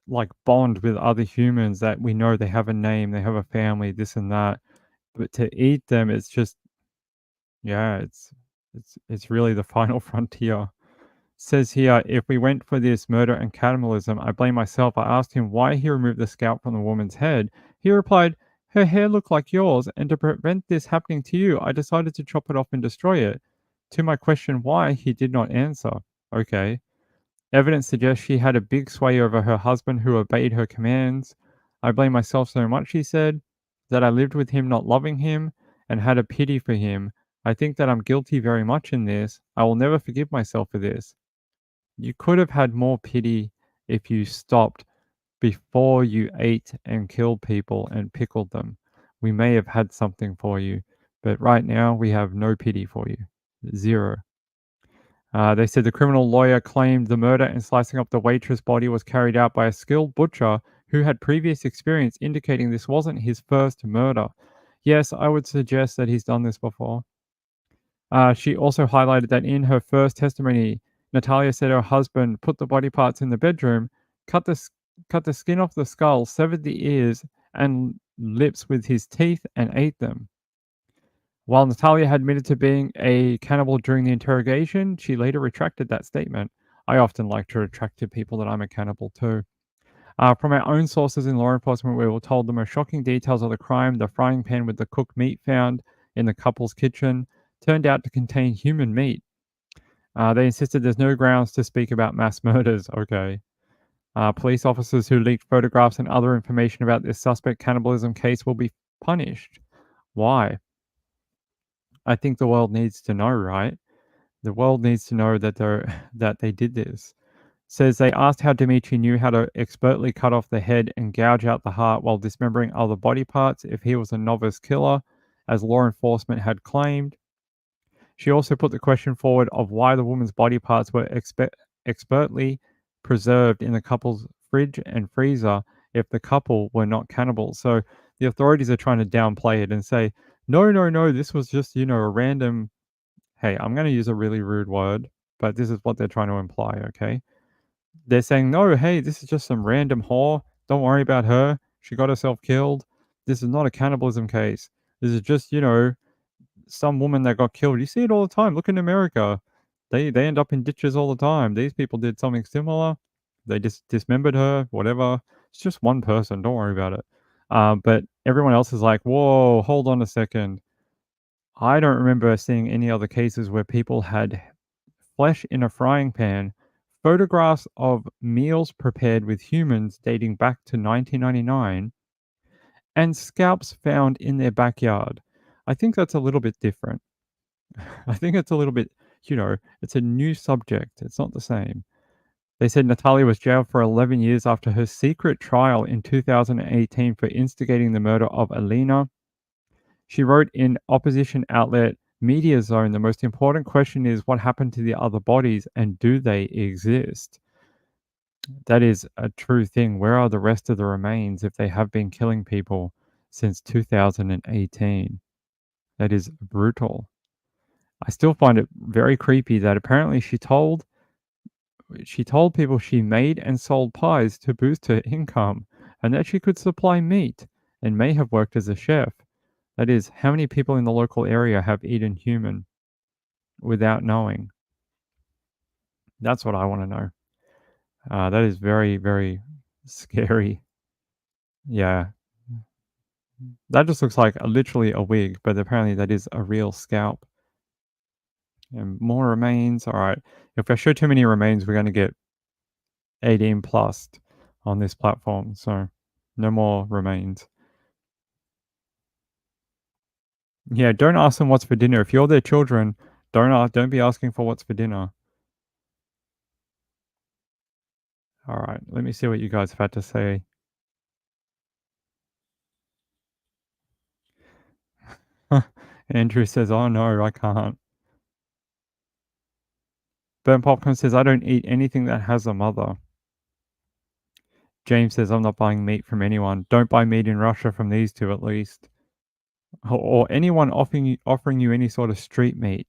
like bond with other humans that we know they have a name, they have a family, this and that. But to eat them, it's just it's really the final frontier. Says here, if we went for this murder and cannibalism, I blame myself. I asked him why he removed the scalp from the woman's head. He replied, her hair looked like yours, and to prevent this happening to you, I decided to chop it off and destroy it. To my question why, he did not answer. Okay. Evidence suggests she had a big sway over her husband who obeyed her commands. I blame myself so much, he said, that I lived with him not loving him and had a pity for him. I think that I'm guilty very much in this. I will never forgive myself for this. You could have had more pity if you stopped before you ate and killed people and pickled them. We may have had something for you, but right now we have no pity for you. Zero. They said the criminal lawyer claimed the murder and slicing up the waitress' body was carried out by a skilled butcher who had previous experience, indicating this wasn't his first murder. Yes, I would suggest that he's done this before. She also highlighted that in her first testimony, Natalia said her husband put the body parts in the bedroom, cut the skin off the skull, severed the ears and lips with his teeth, and ate them. While Natalia had admitted to being a cannibal during the interrogation, she later retracted that statement. I often like to retract to people that I'm a cannibal too. From our own sources in law enforcement, we were told the most shocking details of the crime: the frying pan with the cooked meat found in the couple's kitchen turned out to contain human meat. They insisted there's no grounds to speak about mass murders. Okay. Police officers who leaked photographs and other information about this suspect cannibalism case will be punished. Why? I think the world needs to know, right? The world needs to know that they did this. Says they asked how Dimitri knew how to expertly cut off the head and gouge out the heart while dismembering other body parts if he was a novice killer, as law enforcement had claimed. She also put the question forward of why the woman's body parts were expertly preserved in the couple's fridge and freezer if the couple were not cannibals. So the authorities are trying to downplay it and say, no, this was just, a random. Hey, I'm going to use a really rude word, but this is what they're trying to imply, okay? They're saying, no, hey, this is just some random whore. Don't worry about her. She got herself killed. This is not a cannibalism case. This is just, some woman that got killed. You see it all the time. Look in America. They end up in ditches all the time. These people did something similar. They just dismembered her, whatever. It's just one person. Don't worry about it. But everyone else is like, whoa, hold on a second. I don't remember seeing any other cases where people had flesh in a frying pan, photographs of meals prepared with humans dating back to 1999, and scalps found in their backyard. I think that's a little bit different. I think it's a little bit, it's a new subject. It's not the same. They said Natalia was jailed for 11 years after her secret trial in 2018 for instigating the murder of Alina. She wrote in opposition outlet Media Zone, the most important question is what happened to the other bodies and do they exist? That is a true thing. Where are the rest of the remains if they have been killing people since 2018? That is brutal. I still find it very creepy that apparently she told people she made and sold pies to boost her income and that she could supply meat and may have worked as a chef. That is, how many people in the local area have eaten human without knowing? That's what I want to know. That is very, very scary. Yeah. That just looks like literally a wig, but apparently that is a real scalp. And more remains. All right. If I show too many remains, we're going to get 18 plus on this platform. So no more remains. Yeah, don't ask them what's for dinner. If you're their children, don't be asking for what's for dinner. All right, let me see what you guys have had to say. Andrew says, "Oh no, I can't." Burnt Popcorn says, "I don't eat anything that has a mother." James says, "I'm not buying meat from anyone. Don't buy meat in Russia from these two at least, or anyone offering you any sort of street meat.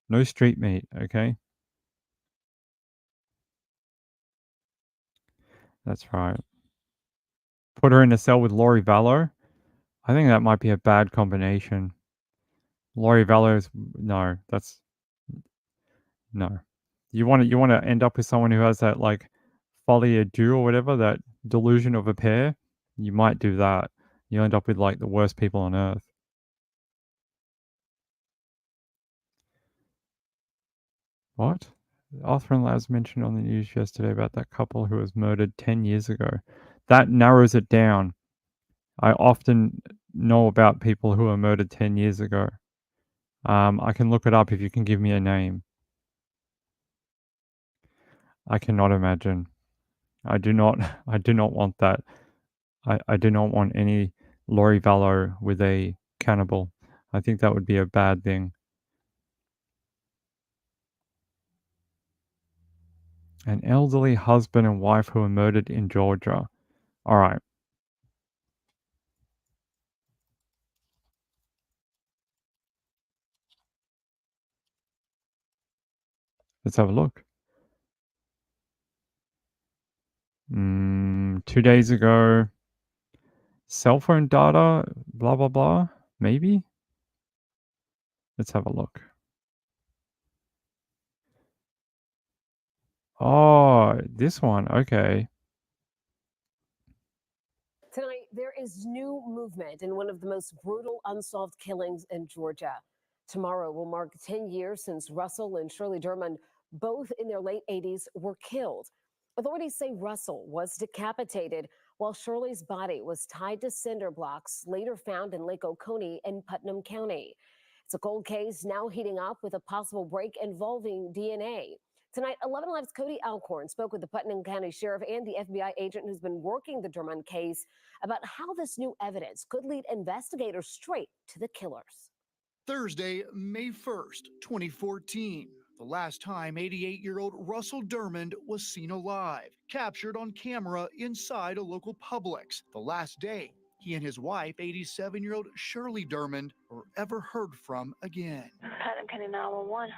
No street meat, okay?" That's right. Put her in a cell with Lori Vallow. I think that might be a bad combination. Lori Vallow's no. That's no. You want to end up with someone who has that like folie à deux or whatever, that delusion of a pair. You might do that. You end up with like the worst people on earth. What? Arthur and Laz mentioned on the news yesterday about that couple who was murdered 10 years ago. That narrows it down. I often know about people who were murdered 10 years ago. I can look it up if you can give me a name. I cannot imagine. I do not want that. I do not want any Lori Vallow with a cannibal. I think that would be a bad thing. An elderly husband and wife who were murdered in Georgia. All right. Let's have a look. 2 days ago. Cell phone data, blah, blah, blah. Maybe? Let's have a look. Oh, this one. Okay. Tonight, there is new movement in one of the most brutal unsolved killings in Georgia. Tomorrow will mark 10 years since Russell and Shirley Dermond, both in their late 80s, were killed. Authorities say Russell was decapitated while Shirley's body was tied to cinder blocks later found in Lake Oconee in Putnam County. It's a cold case now heating up with a possible break involving DNA. Tonight, 11 Alive's Cody Alcorn spoke with the Putnam County Sheriff and the FBI agent who's been working the Dermond case about how this new evidence could lead investigators straight to the killers. Thursday, May 1st, 2014. The last time 88-year-old Russell Dermond was seen alive, captured on camera inside a local Publix. The last day he and his wife, 87-year-old Shirley Dermond, were ever heard from again. Putnam County 911.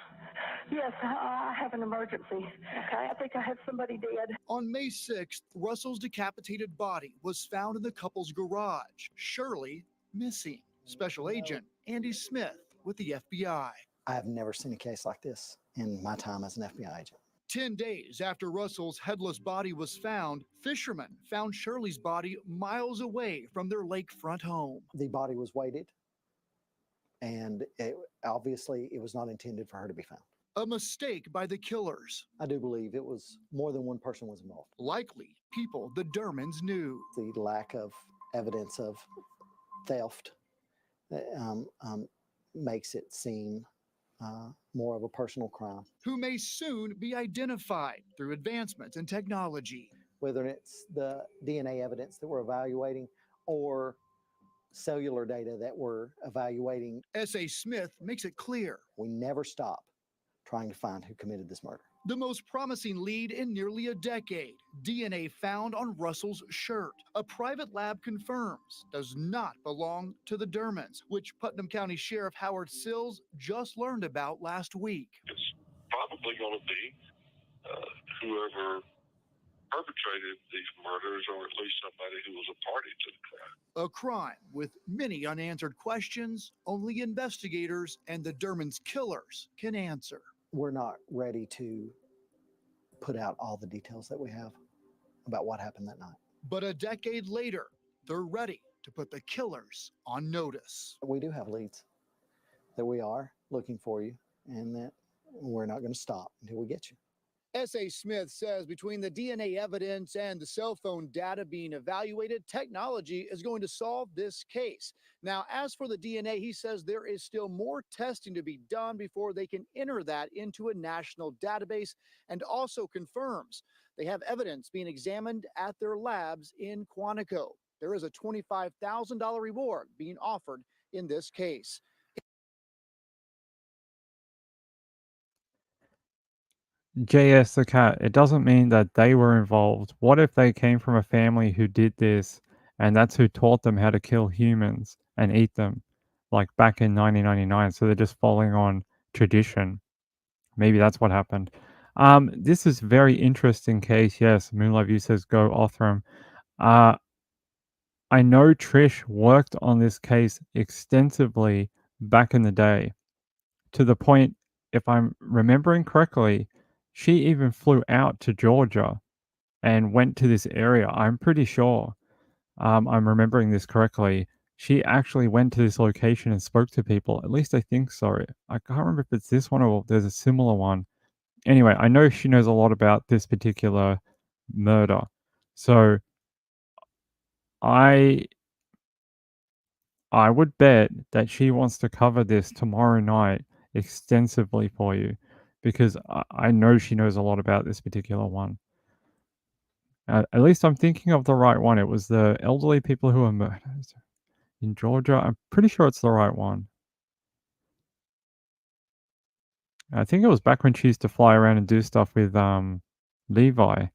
Yes, I have an emergency. Okay, I think I have somebody dead. On May 6th, Russell's decapitated body was found in the couple's garage. Shirley missing. Special Agent Andy Smith with the FBI. I have never seen a case like this in my time as an FBI agent. 10 days after Russell's headless body was found, fishermen found Shirley's body miles away from their lakefront home. The body was weighted, and obviously it was not intended for her to be found. A mistake by the killers. I do believe it was more than one person was involved. Likely people the Dermonds knew. The lack of evidence of theft makes it seem more of a personal crime. Who may soon be identified through advancements in technology. Whether it's the DNA evidence that we're evaluating or cellular data that we're evaluating. S.A. Smith makes it clear. We never stop trying to find who committed this murder. The most promising lead in nearly a decade. DNA found on Russell's shirt. A private lab confirms does not belong to the Dermans, which Putnam County Sheriff Howard Sills just learned about last week. It's probably going to be whoever perpetrated these murders, or at least somebody who was a party to the crime. A crime with many unanswered questions only investigators and the Dermans' killers can answer. We're not ready to put out all the details that we have about what happened that night. But a decade later, they're ready to put the killers on notice. We do have leads that we are looking for you, and that we're not going to stop until we get you. S.A. Smith says between the DNA evidence and the cell phone data being evaluated, technology is going to solve this case. Now, as for the DNA, he says there is still more testing to be done before they can enter that into a national database, and also confirms they have evidence being examined at their labs in Quantico. There is a $25,000 reward being offered in this case. JS the cat, it doesn't mean that they were involved. What if they came from a family who did this and that's who taught them how to kill humans and eat them, like back in 1999? So they're just following on tradition. Maybe that's what happened. This is very interesting case. Yes, Moonlight View says go Othram. I know Trish worked on this case extensively back in the day, to the point, if I'm remembering correctly, she even flew out to Georgia and went to this area. I'm pretty sure I'm remembering this correctly. She actually went to this location and spoke to people. At least I think so. I can't remember if it's this one or there's a similar one. Anyway, I know she knows a lot about this particular murder. So I would bet that she wants to cover this tomorrow night extensively for you, because I know she knows a lot about this particular one. At least I'm thinking of the right one. It was the elderly people who were murdered in Georgia. I'm pretty sure it's the right one. I think it was back when she used to fly around and do stuff with Levi,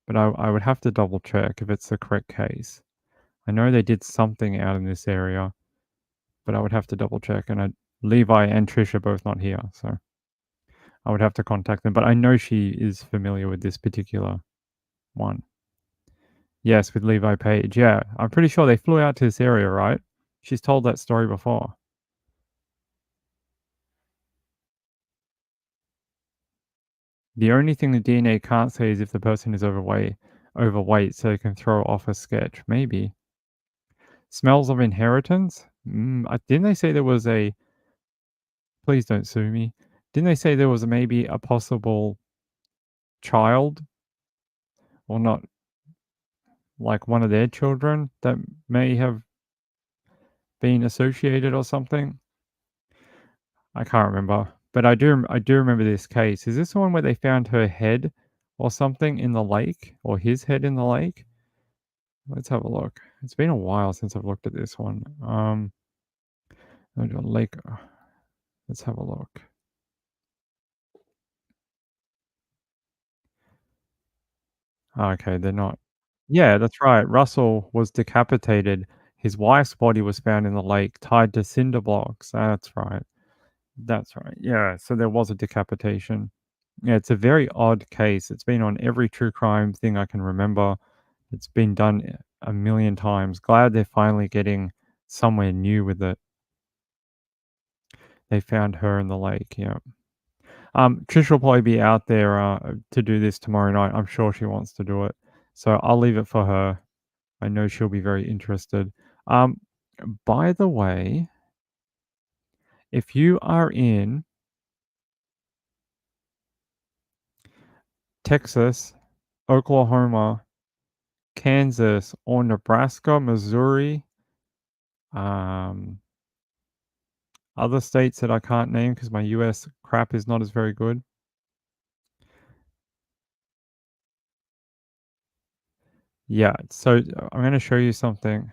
but I would have to double check if it's the correct case. I know they did something out in this area, but I would have to double check. And Levi and Trish are both not here, so I would have to contact them. But I know she is familiar with this particular one. Yes, with Levi Page. Yeah, I'm pretty sure they flew out to this area, right? She's told that story before. The only thing the DNA can't say is if the person is overweight, so they can throw off a sketch. Maybe. Smells of inheritance? Didn't they say there was a... Please don't sue me. Didn't they say there was maybe a possible child? Or not, like one of their children that may have been associated or something? I can't remember. But I do remember this case. Is this the one where they found her head or something in the lake? Or his head in the lake? Let's have a look. It's been a while since I've looked at this one. Lake. Let's have a look. Okay, they're not. Yeah, that's right. Russell was decapitated. His wife's body was found in the lake, tied to cinder blocks. That's right. That's right. Yeah, so there was a decapitation. Yeah, it's a very odd case. It's been on every true crime thing I can remember. It's been done a million times. Glad they're finally getting somewhere new with it. They found her in the lake, yeah. Trish will probably be out there to do this tomorrow night. I'm sure she wants to do it. So I'll leave it for her. I know she'll be very interested. By the way, if you are in Texas, Oklahoma, Kansas, or Nebraska, Missouri, other other states that I can't name because my US crap is not as very good. Yeah, so I'm going to show you something.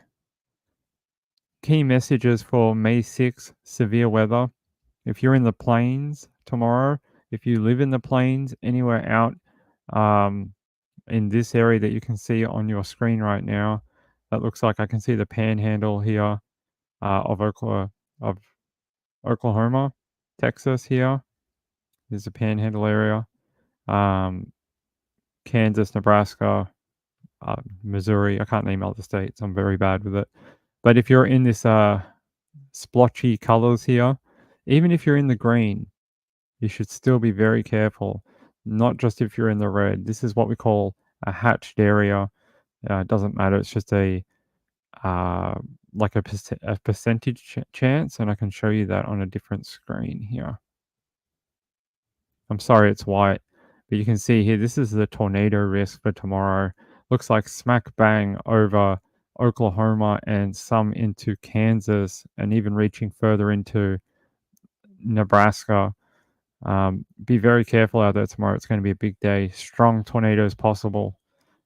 Key messages for May 6th, severe weather. If you're in the plains tomorrow, if you live in the plains, anywhere out in this area that you can see on your screen right now, that looks like I can see the panhandle here of Oklahoma, Texas here. There's a panhandle area. Kansas, Nebraska, Missouri. I can't name other states. I'm very bad with it. But if you're in this splotchy colors here, even if you're in the green, you should still be very careful. Not just if you're in the red. This is what we call a hatched area. It doesn't matter. It's just a like a percentage chance, and I can show you that on a different screen here. I'm sorry it's white, but you can see here, this is the tornado risk for tomorrow. Looks like smack bang over Oklahoma and some into Kansas and even reaching further into Nebraska. Be very careful out there tomorrow. It's going to be a big day. Strong tornadoes possible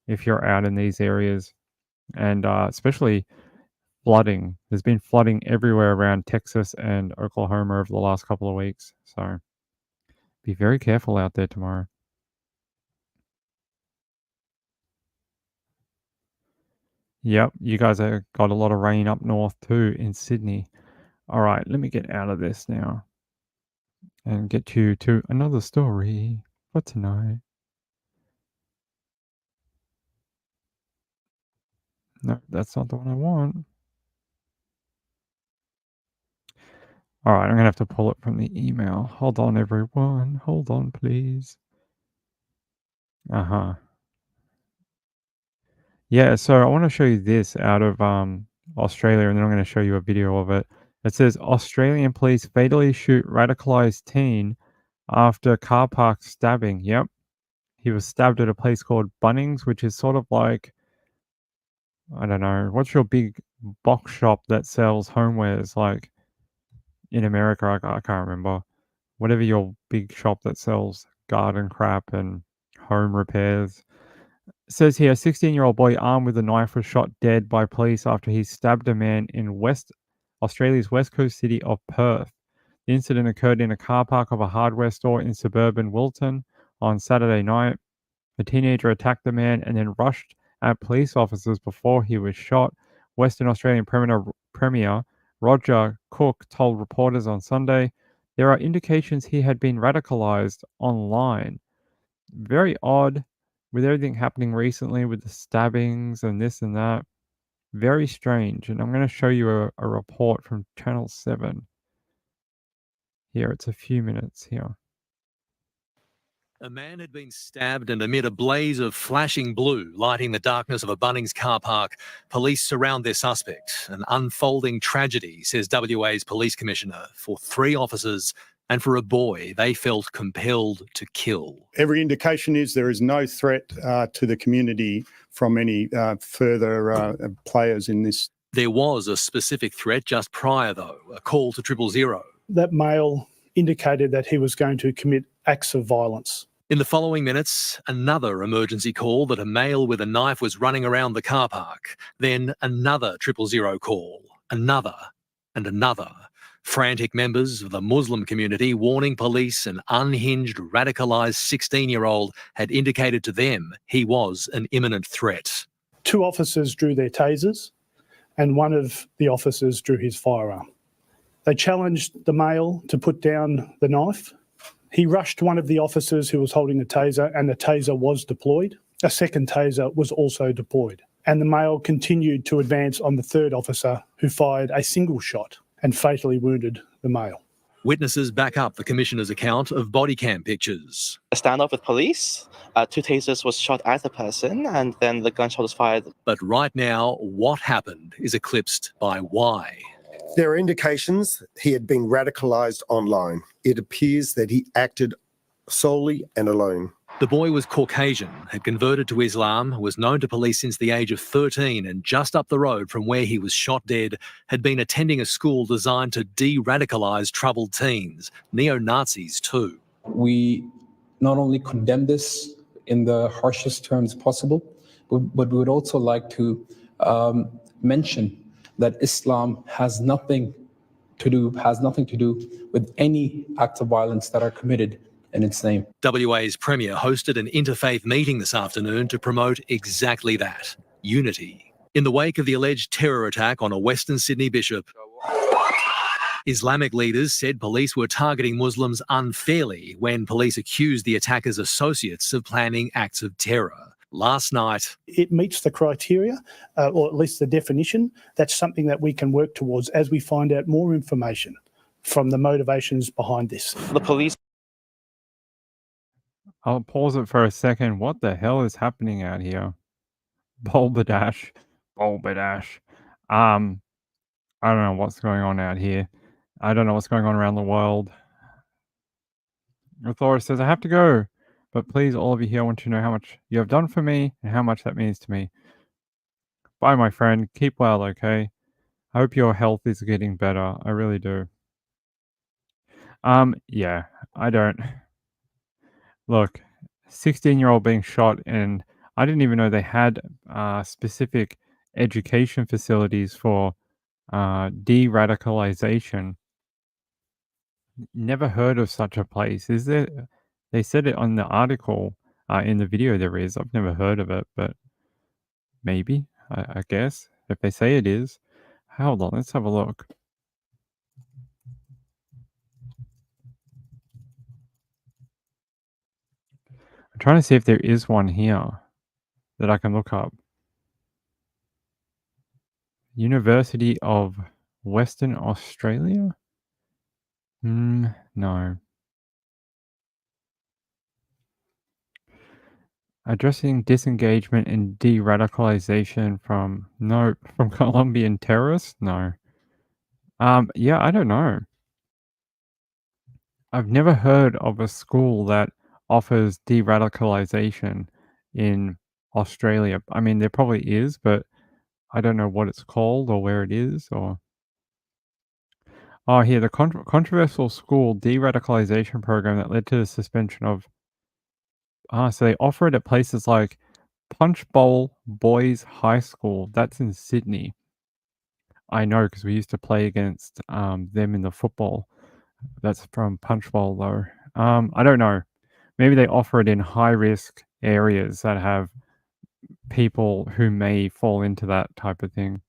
if you're out in these areas. And especially flooding. There's been flooding everywhere around Texas and Oklahoma over the last couple of weeks. So be very careful out there tomorrow. Yep, you guys have got a lot of rain up north too in Sydney. All right, let me get out of this now and get you to another story for tonight. No, that's not the one I want. All right, I'm going to have to pull it from the email. Hold on, everyone. Hold on, please. Yeah, so I want to show you this out of Australia, and then I'm going to show you a video of it. It says, Australian police fatally shoot radicalized teen after car park stabbing. Yep. He was stabbed at a place called Bunnings, which is sort of like, I don't know, what's your big box shop that sells homewares like in America? I can't remember. Whatever your big shop that sells garden crap and home repairs. It says here, a 16-year-old boy armed with a knife was shot dead by police after he stabbed a man in Australia's west coast city of Perth. The incident occurred in a car park of a hardware store in suburban Wilton on Saturday night. The teenager attacked the man and then rushed at police officers before he was shot. Western Australian Premier Roger Cook told reporters on Sunday, there are indications he had been radicalized online. Very odd with everything happening recently with the stabbings and this and that. Very strange. And I'm going to show you a report from Channel 7. Here, it's a few minutes here. A man had been stabbed, and amid a blaze of flashing blue lighting the darkness of a Bunnings car park, police surround their suspect. An unfolding tragedy, says WA's Police Commissioner, for 3 officers and for a boy they felt compelled to kill. Every indication is there is no threat to the community from any further players in this. There was a specific threat just prior, though, a call to 000. That male indicated that he was going to commit acts of violence. In the following minutes, another emergency call that a male with a knife was running around the car park. Then another 000 call, another and another. Frantic members of the Muslim community warning police an unhinged, radicalised 16-year-old had indicated to them he was an imminent threat. 2 officers drew their tasers and one of the officers drew his firearm. They challenged the male to put down the knife. He rushed one of the officers who was holding the taser, and the taser was deployed. A second taser was also deployed. And the male continued to advance on the third officer, who fired a single shot and fatally wounded the male. Witnesses back up the Commissioner's account of body cam pictures. A standoff with police, 2 tasers was shot at the person, and then the gunshot was fired. But right now, what happened is eclipsed by why. There are indications he had been radicalised online. It appears that he acted solely and alone. The boy was Caucasian, had converted to Islam, was known to police since the age of 13, and just up the road from where he was shot dead, had been attending a school designed to de-radicalise troubled teens, neo-Nazis too. We not only condemn this in the harshest terms possible, but we would also like to mention that Islam has nothing to do with any acts of violence that are committed in its name. WA's Premier hosted an interfaith meeting this afternoon to promote exactly that, unity. In the wake of the alleged terror attack on a Western Sydney bishop, Islamic leaders said police were targeting Muslims unfairly when police accused the attackers' associates of planning acts of terror. Last night, it meets the criteria, or at least the definition. That's something that we can work towards as we find out more information from the motivations behind this. The police. I'll pause it for a second. What the hell is happening out here? Bulbadash. I don't know what's going on out here. I don't know what's going on around the world. Thor says, I have to go. But please, all of you here, I want to know how much you have done for me and how much that means to me. Bye, my friend. Keep well, okay? I hope your health is getting better. I really do. Yeah, I don't. Look, 16-year-old being shot, and I didn't even know they had specific education facilities for de-radicalization. Never heard of such a place. Is there? They said it on the article, in the video there is. I've never heard of it, but maybe, I guess. If they say it is. Hold on, let's have a look. I'm trying to see if there is one here that I can look up. University of Western Australia? No. Addressing disengagement and de-radicalization from Colombian terrorists? No. Yeah, I don't know. I've never heard of a school that offers de-radicalization in Australia. I mean, there probably is, but I don't know what it's called or where it is. Or here, the controversial school de-radicalization program that led to the suspension of. So they offer it at places like Punch Bowl Boys High School. That's in Sydney. I know because we used to play against them in the football. That's from Punch Bowl though. I don't know. Maybe they offer it in high-risk areas that have people who may fall into that type of thing.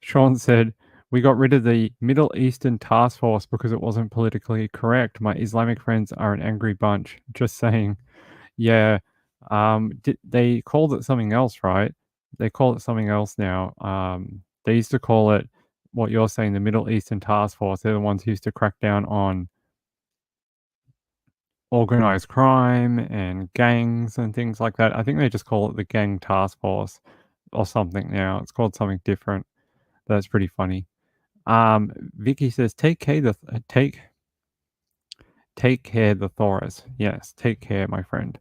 Sean said, we got rid of the Middle Eastern Task Force because it wasn't politically correct. My Islamic friends are an angry bunch. Just saying. Yeah. They called it something else, right? They call it something else now. They used to call it what you're saying, the Middle Eastern Task Force. They're the ones who used to crack down on organized crime and gangs and things like that. I think they just call it the Gang Task Force or something now. It's called something different. That's pretty funny. Vicky says, take care the Thoris. Yes, take care, my friend.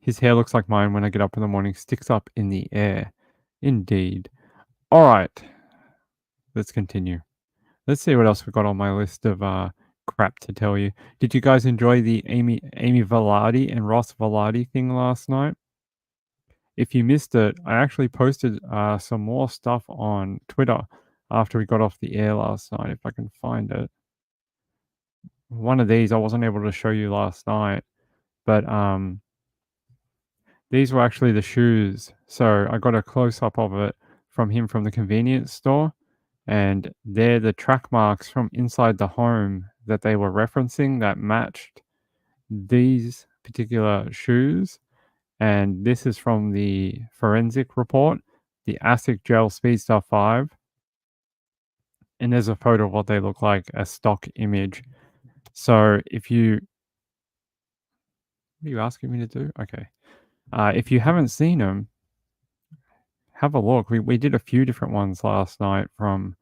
His hair looks like mine when I get up in the morning, sticks up in the air. Indeed. All right. Let's continue. Let's see what else we've got on my list of crap to tell you. Did you guys enjoy the Amy Velarde and Ross Velarde thing last night? If you missed it, I actually posted some more stuff on Twitter after we got off the air last night, if I can find it. One of these I wasn't able to show you last night, but these were actually the shoes. So I got a close-up of it from him from the convenience store, and they're the track marks from inside the home that they were referencing that matched these particular shoes. And this is from the forensic report, the ASIC Gel Speedstar 5. And there's a photo of what they look like, a stock image. So if you... What are you asking me to do? Okay. If you haven't seen them, have a look. We did a few different ones last night from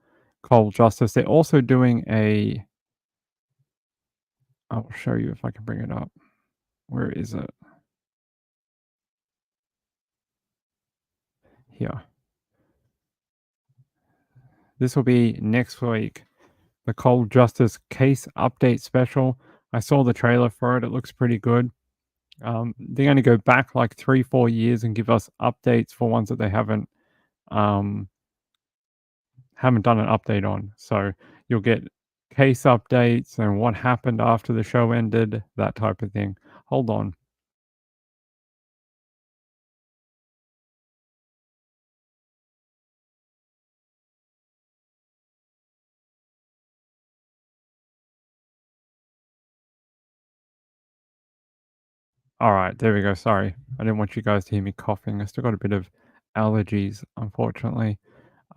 Cold Justice. They're also doing a... I'll show you if I can bring it up. Where is it? Here. This will be next week. The Cold Justice Case Update Special. I saw the trailer for it. It looks pretty good. They're going to go back like 3-4 years and give us updates for ones that they haven't done an update on. So you'll get case updates and what happened after the show ended, that type of thing. Hold on. All right, there we go. Sorry, I didn't want you guys to hear me coughing. I still got a bit of allergies, unfortunately.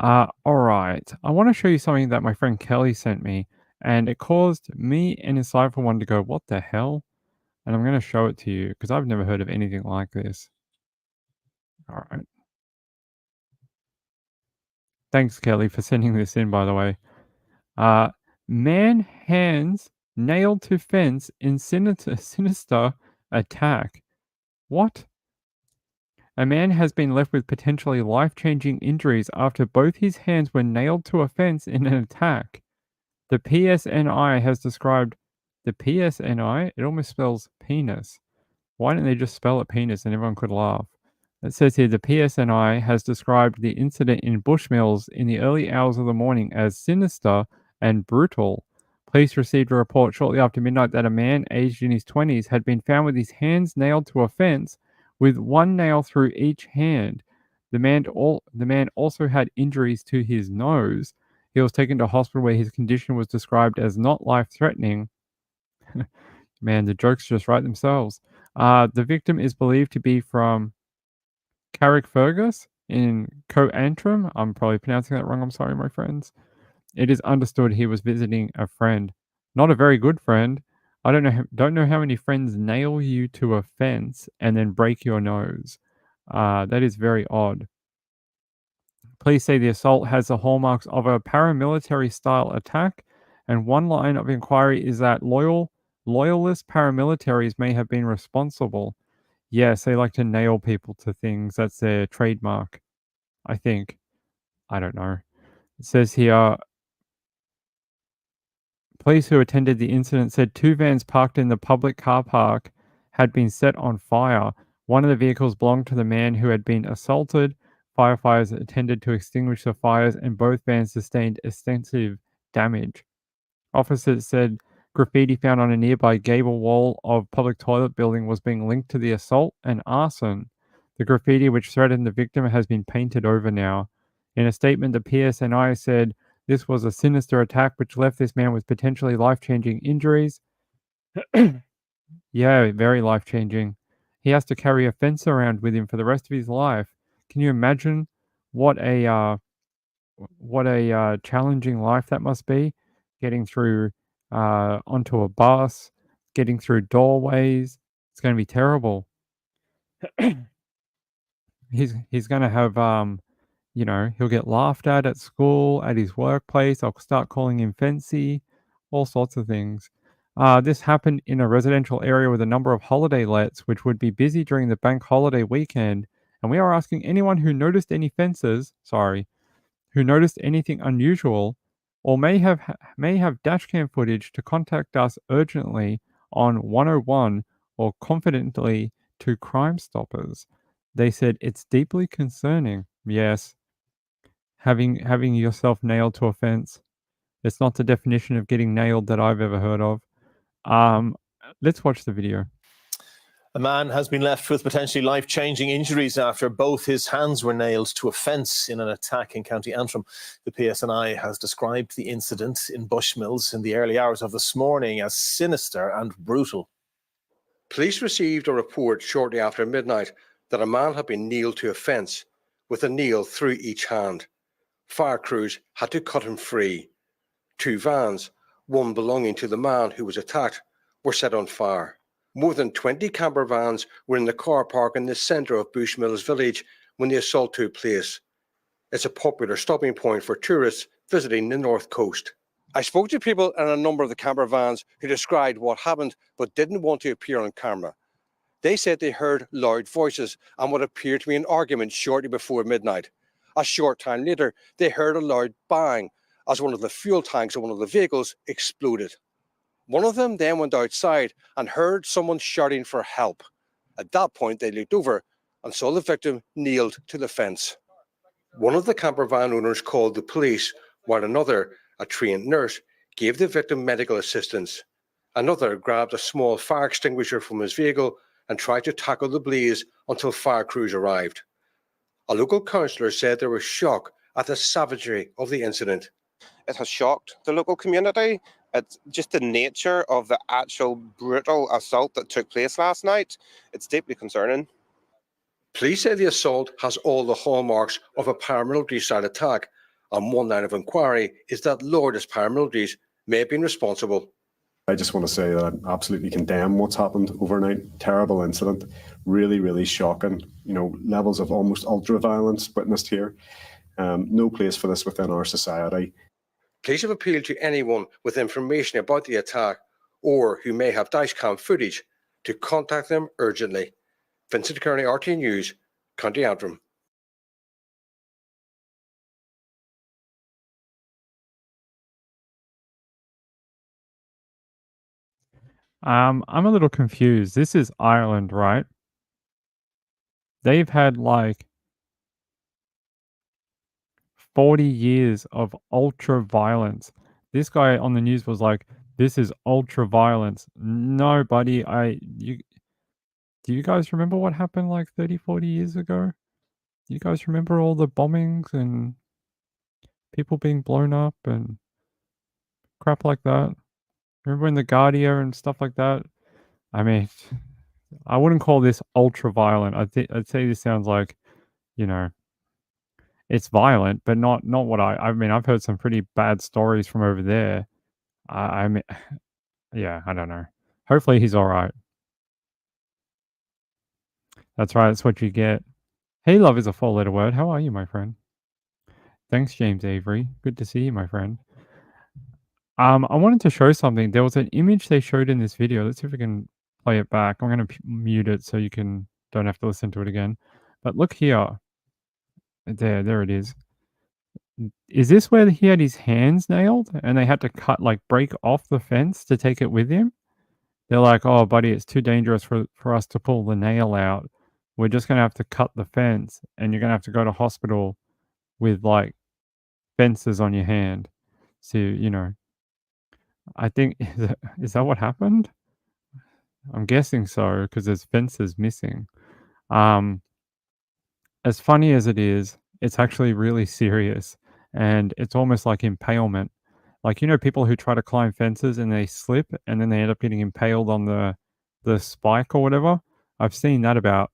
All right, I want to show you something that my friend Kelly sent me, and it caused me and Insightful One to go, what the hell? And I'm going to show it to you because I've never heard of anything like this. All right. Thanks, Kelly, for sending this in, by the way. Man hands nailed to fence in sinister attack. What? A man has been left with potentially life-changing injuries after both his hands were nailed to a fence in an attack. The PSNI has described... The PSNI? It almost spells penis. Why didn't they just spell it penis and everyone could laugh? It says here, the PSNI has described the incident in Bushmills in the early hours of the morning as sinister and brutal. Police received a report shortly after midnight that a man aged in his 20s had been found with his hands nailed to a fence with one nail through each hand. The man also had injuries to his nose. He was taken to hospital where his condition was described as not life-threatening. Man, the jokes just write themselves. The victim is believed to be from Carrickfergus in Co-Antrim. I'm probably pronouncing that wrong. I'm sorry, my friends. It is understood he was visiting a friend. Not a very good friend. I don't know how many friends nail you to a fence and then break your nose. That is very odd. Police say the assault has the hallmarks of a paramilitary-style attack, and one line of inquiry is that loyalist paramilitaries may have been responsible. Yes, they like to nail people to things. That's their trademark, I think. I don't know. It says here, police who attended the incident said 2 vans parked in the public car park had been set on fire. One of the vehicles belonged to the man who had been assaulted. Firefighters attended to extinguish the fires, and both vans sustained extensive damage. Officers said graffiti found on a nearby gable wall of public toilet building was being linked to the assault and arson. The graffiti, which threatened the victim, has been painted over now. In a statement, the PSNI said this was a sinister attack which left this man with potentially life-changing injuries. Yeah, very life-changing. He has to carry a fence around with him for the rest of his life. Can you imagine what a challenging life that must be? Getting through onto a bus, getting through doorways. It's going to be terrible. He's going to have he'll get laughed at school, at his workplace. I'll start calling him Fancy, all sorts of things. This happened in a residential area with a number of holiday lets, which would be busy during the bank holiday weekend. And we are asking anyone who noticed any fences, who noticed anything unusual, or may have dashcam footage to contact us urgently on 101 or confidently to Crime Stoppers. They said it's deeply concerning. Yes, having yourself nailed to a fence. It's not the definition of getting nailed that I've ever heard of. Let's watch the video. A man has been left with potentially life-changing injuries after both his hands were nailed to a fence in an attack in County Antrim. The PSNI has described the incident in Bushmills in the early hours of this morning as sinister and brutal. Police received a report shortly after midnight that a man had been nailed to a fence with a nail through each hand. Fire crews had to cut him free. 2 vans, one belonging to the man who was attacked, were set on fire. More than 20 camper vans were in the car park in the centre of Bushmills village when the assault took place. It's a popular stopping point for tourists visiting the North Coast. I spoke to people in a number of the camper vans who described what happened but didn't want to appear on camera. They said they heard loud voices and what appeared to be an argument shortly before midnight. A short time later, they heard a loud bang as one of the fuel tanks of one of the vehicles exploded. One of them then went outside and heard someone shouting for help. At that point, they looked over and saw the victim nailed to the fence. One of the camper van owners called the police, while another, a trained nurse, gave the victim medical assistance. Another grabbed a small fire extinguisher from his vehicle and tried to tackle the blaze until fire crews arrived. A local councillor said there was shock at the savagery of the incident. It has shocked the local community. It's just the nature of the actual brutal assault that took place last night. It's deeply concerning. Police say the assault has all the hallmarks of a paramilitary-style attack, and one line of inquiry is that Lourdes paramilitaries may have been responsible. I just want to say that I absolutely condemn what's happened overnight. Terrible incident, really, really shocking. You know, levels of almost ultra-violence witnessed here. No place for this within our society. Police have appealed to anyone with information about the attack or who may have dashcam footage to contact them urgently. Vincent Kearney, RT News, County Antrim. I'm a little confused. This is Ireland, right? They've had like 40 years of ultra violence. This guy on the news was like, "This is ultra violence." No, buddy, do you guys remember what happened like 30, 40 years ago? Do you guys remember all the bombings and people being blown up and crap like that? Remember in the Guardia and stuff like that? I mean, I wouldn't call this ultra violent. I'd say this sounds like, you know, it's violent, but not what I mean, I've heard some pretty bad stories from over there. I mean, yeah, I don't know. Hopefully he's all right. That's right. That's what you get. Hey, love is a 4-letter word. How are you, my friend? Thanks, James Avery. Good to see you, my friend. I wanted to show something. There was an image they showed in this video. Let's see if we can play it back. I'm going to mute it so you don't have to listen to it again. But look here. There it is. Is this where he had his hands nailed and they had to break off the fence to take it with him? They're like, "Oh, buddy, it's too dangerous for us to pull the nail out. We're just going to have to cut the fence and you're going to have to go to hospital with like fences on your hand." So, you know, I think, is that what happened? I'm guessing so because there's fences missing. As funny as it is, it's actually really serious and it's almost like impalement. Like, you know, people who try to climb fences and they slip and then they end up getting impaled on the spike or whatever. I've seen that about,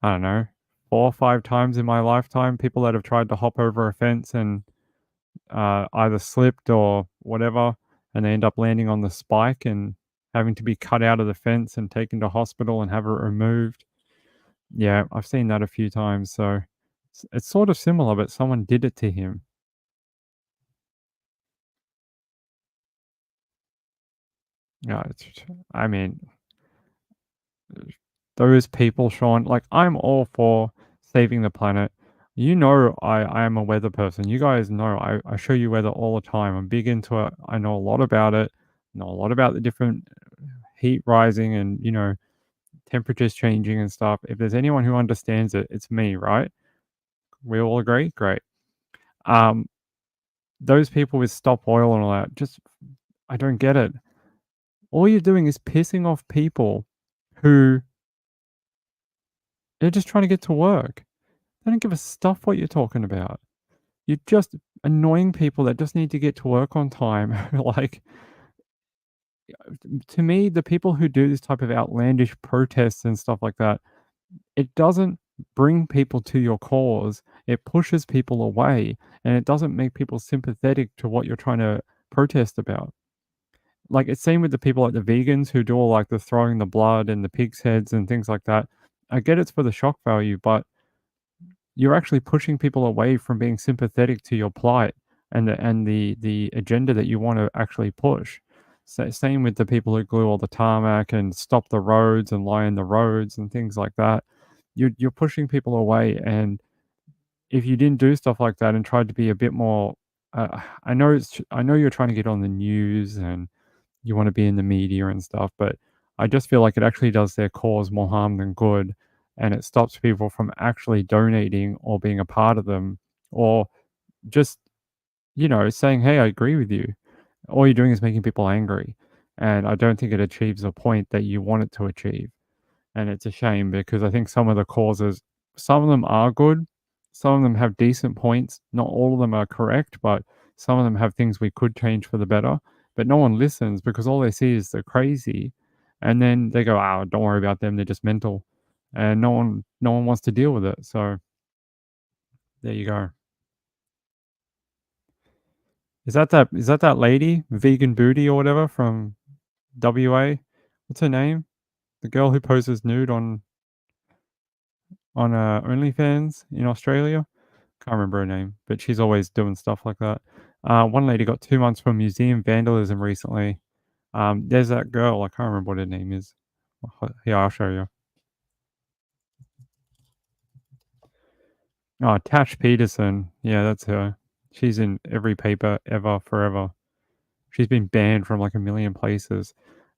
I don't know, 4 or 5 times in my lifetime. People that have tried to hop over a fence and either slipped or whatever, and they end up landing on the spike and having to be cut out of the fence and taken to hospital and have it removed. Yeah, I've seen that a few times. So it's sort of similar, but someone did it to him. Yeah, I mean, those people, Sean, like, I'm all for saving the planet. You know, I am a weather person. You guys know I show you weather all the time. I'm big into it. I know a lot about it. I know a lot about the different heat rising and, you know, temperatures changing and stuff. If there's anyone who understands it, it's me, right? We all agree? Great. Those people with stop oil and all that, I don't get it. All you're doing is pissing off people who they're just trying to get to work. They don't give a stuff what you're talking about. You're just annoying people that just need to get to work on time. Like, to me, the people who do this type of outlandish protests and stuff like that, it doesn't bring people to your cause. It pushes people away, and it doesn't make people sympathetic to what you're trying to protest about. Like, it's same with the people like the vegans who do all like the throwing the blood and the pig's heads and things like that. I get it's for the shock value, but you're actually pushing people away from being sympathetic to your plight and the agenda that you want to actually push. So, same with the people who glue all the tarmac and stop the roads and line the roads and things like that. You're pushing people away, and if you didn't do stuff like that and tried to be a bit more, I know you're trying to get on the news and you want to be in the media and stuff, but I just feel like it actually does their cause more harm than good, and it stops people from actually donating or being a part of them, or just saying, "Hey, I agree with you." All you're doing is making people angry, and I don't think it achieves the point that you want it to achieve. And it's a shame because I think some of the causes, some of them are good, some of them have decent points. Not all of them are correct, but some of them have things we could change for the better. But no one listens because all they see is they're crazy, and then they go, "Oh, don't worry about them; they're just mental," and no one wants to deal with it. So there you go. Is that lady, Vegan Booty or whatever from WA? What's her name? The girl who poses nude on OnlyFans in Australia. Can't remember her name, but she's always doing stuff like that. One lady got 2 months for museum vandalism recently. There's that girl. I can't remember what her name is. Here, I'll show you. Oh, Tash Peterson. Yeah, that's her. She's in every paper ever, forever. She's been banned from like a million places.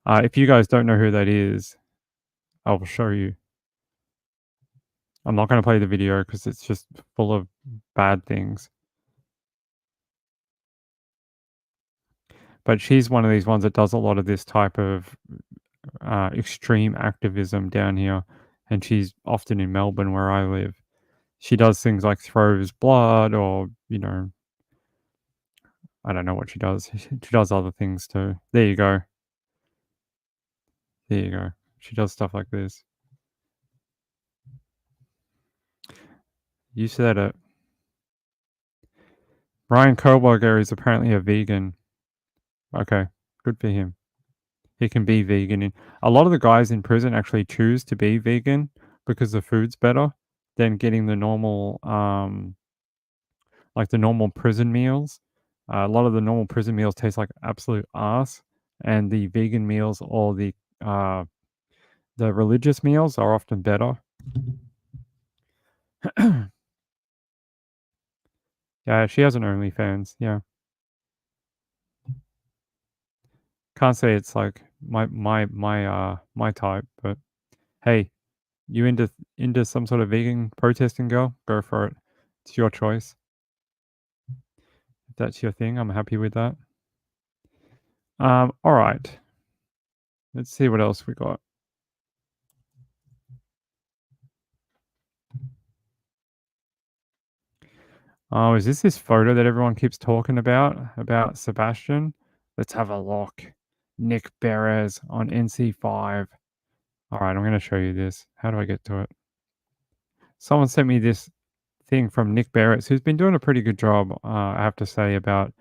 If you guys don't know who that is, I will show you. I'm not going to play the video because it's just full of bad things. But she's one of these ones that does a lot of this type of extreme activism down here. And she's often in Melbourne where I live. She does things like throws blood or, I don't know what she does. She does other things too. There you go. There you go. She does stuff like this. You said it. Ryan Koberger is apparently a vegan. Okay, good for him. He can be vegan. A lot of the guys in prison actually choose to be vegan because the food's better than getting the normal, like the normal prison meals. A lot of the normal prison meals taste like absolute ass, and the vegan meals or the religious meals are often better. Yeah, she has an OnlyFans. Yeah, can't say it's like my type, but hey, you into some sort of vegan protesting, girl? Go for it. It's your choice. If that's your thing, I'm happy with that. All right. Let's see what else we got. Oh, is this photo that everyone keeps talking about Sebastian? Let's have a look. Nick Perez on NC5. All right, I'm going to show you this. How do I get to it? Someone sent me this thing from Nick Barrett, who's been doing a pretty good job, I have to say, about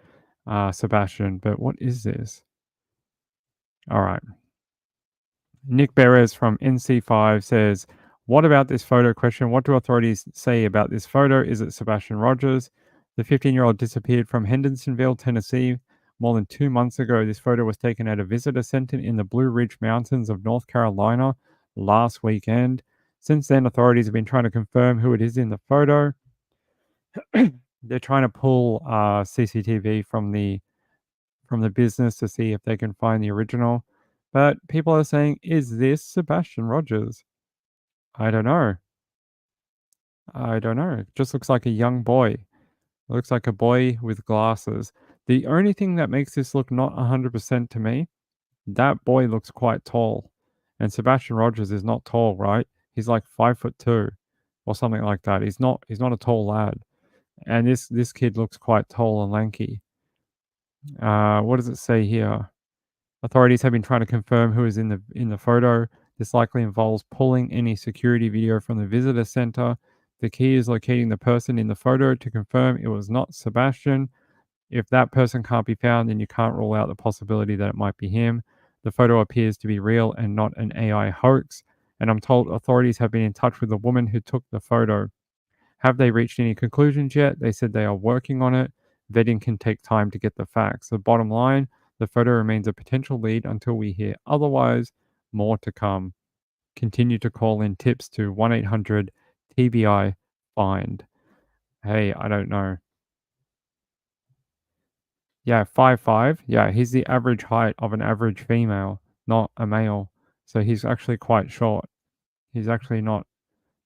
Sebastian. But what is this? All right. Nick Perez from NC5 says, "What about this photo question? What do authorities say about this photo? Is it Sebastian Rogers? The 15-year-old disappeared from Hendersonville, Tennessee. More than 2 months ago, this photo was taken at a visitor center in the Blue Ridge Mountains of North Carolina last weekend. Since then, authorities have been trying to confirm who it is in the photo. They're trying to pull CCTV from the business to see if they can find the original. But people are saying, is this Sebastian Rogers? I don't know. It just looks like a young boy. It looks like a boy with glasses. The only thing that makes this look not 100% to me, that boy looks quite tall. And Sebastian Rogers is not tall, right? He's like 5'2" or something like that. He's not a tall lad. And this kid looks quite tall and lanky. What does it say here? Authorities have been trying to confirm who is in the photo. This likely involves pulling any security video from the visitor center. The key is locating the person in the photo to confirm it was not Sebastian. If that person can't be found, then you can't rule out the possibility that it might be him. The photo appears to be real and not an AI hoax. And I'm told authorities have been in touch with the woman who took the photo. Have they reached any conclusions yet? They said they are working on it. Vetting can take time to get the facts. The bottom line, the photo remains a potential lead until we hear otherwise. More to come. Continue to call in tips to 1-800-TBI-FIND. Hey, I don't know. Yeah, 5'5". Yeah, he's the average height of an average female, not a male. So he's actually quite short. He's actually not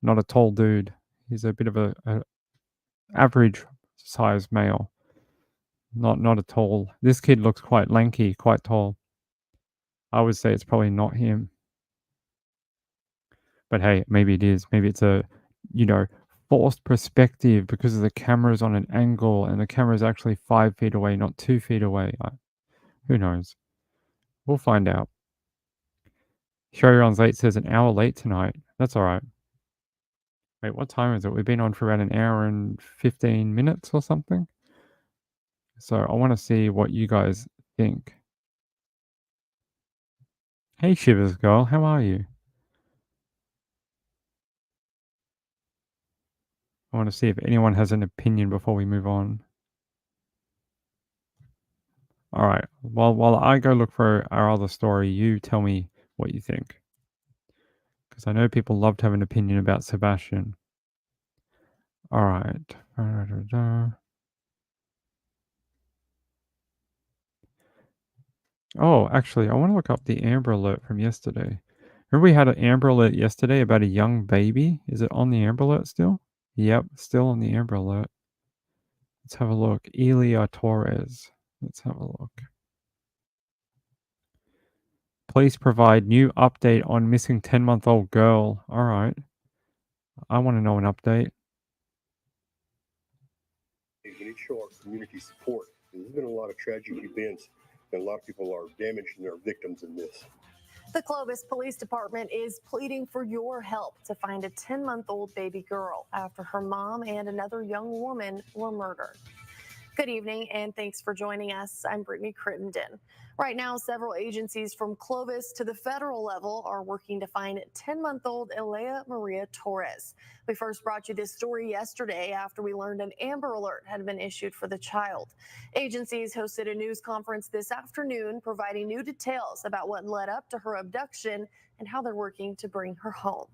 a tall dude. He's a bit of a average size male. Not a tall. This kid looks quite lanky, quite tall. I would say it's probably not him. But hey, maybe it is. Maybe it's a, forced perspective because of the camera's on an angle and the camera's actually 5 feet away, not 2 feet away. Who knows? We'll find out. Showruns Late says an hour late tonight. That's all right. Wait, what time is it? We've been on for around an hour and 15 minutes or something. So I want to see what you guys think. Hey, Shivers girl, how are you? I want to see if anyone has an opinion before we move on. All right. While I go look for our other story, you tell me what you think. Because I know people love to have an opinion about Sebastian. All right. Oh, actually, I want to look up the Amber Alert from yesterday. Remember we had an Amber Alert yesterday about a young baby? Is it on the Amber Alert still? Yep, still on the Amber Alert. Let's have a look. Elia Torres. Let's have a look. Police provide new update on missing 10-month-old girl. All right. I want to know an update. We need to show our community support. There's been a lot of tragic events, and a lot of people are damaged and are victims in this. The Clovis Police Department is pleading for your help to find a 10-month-old baby girl after her mom and another young woman were murdered. Good evening, and thanks for joining us. I'm Brittany Crittenden. Right now, several agencies from Clovis to the federal level are working to find 10-month-old Elea Maria Torres. We first brought you this story yesterday after we learned an Amber Alert had been issued for the child. Agencies hosted a news conference this afternoon providing new details about what led up to her abduction and how they're working to bring her home.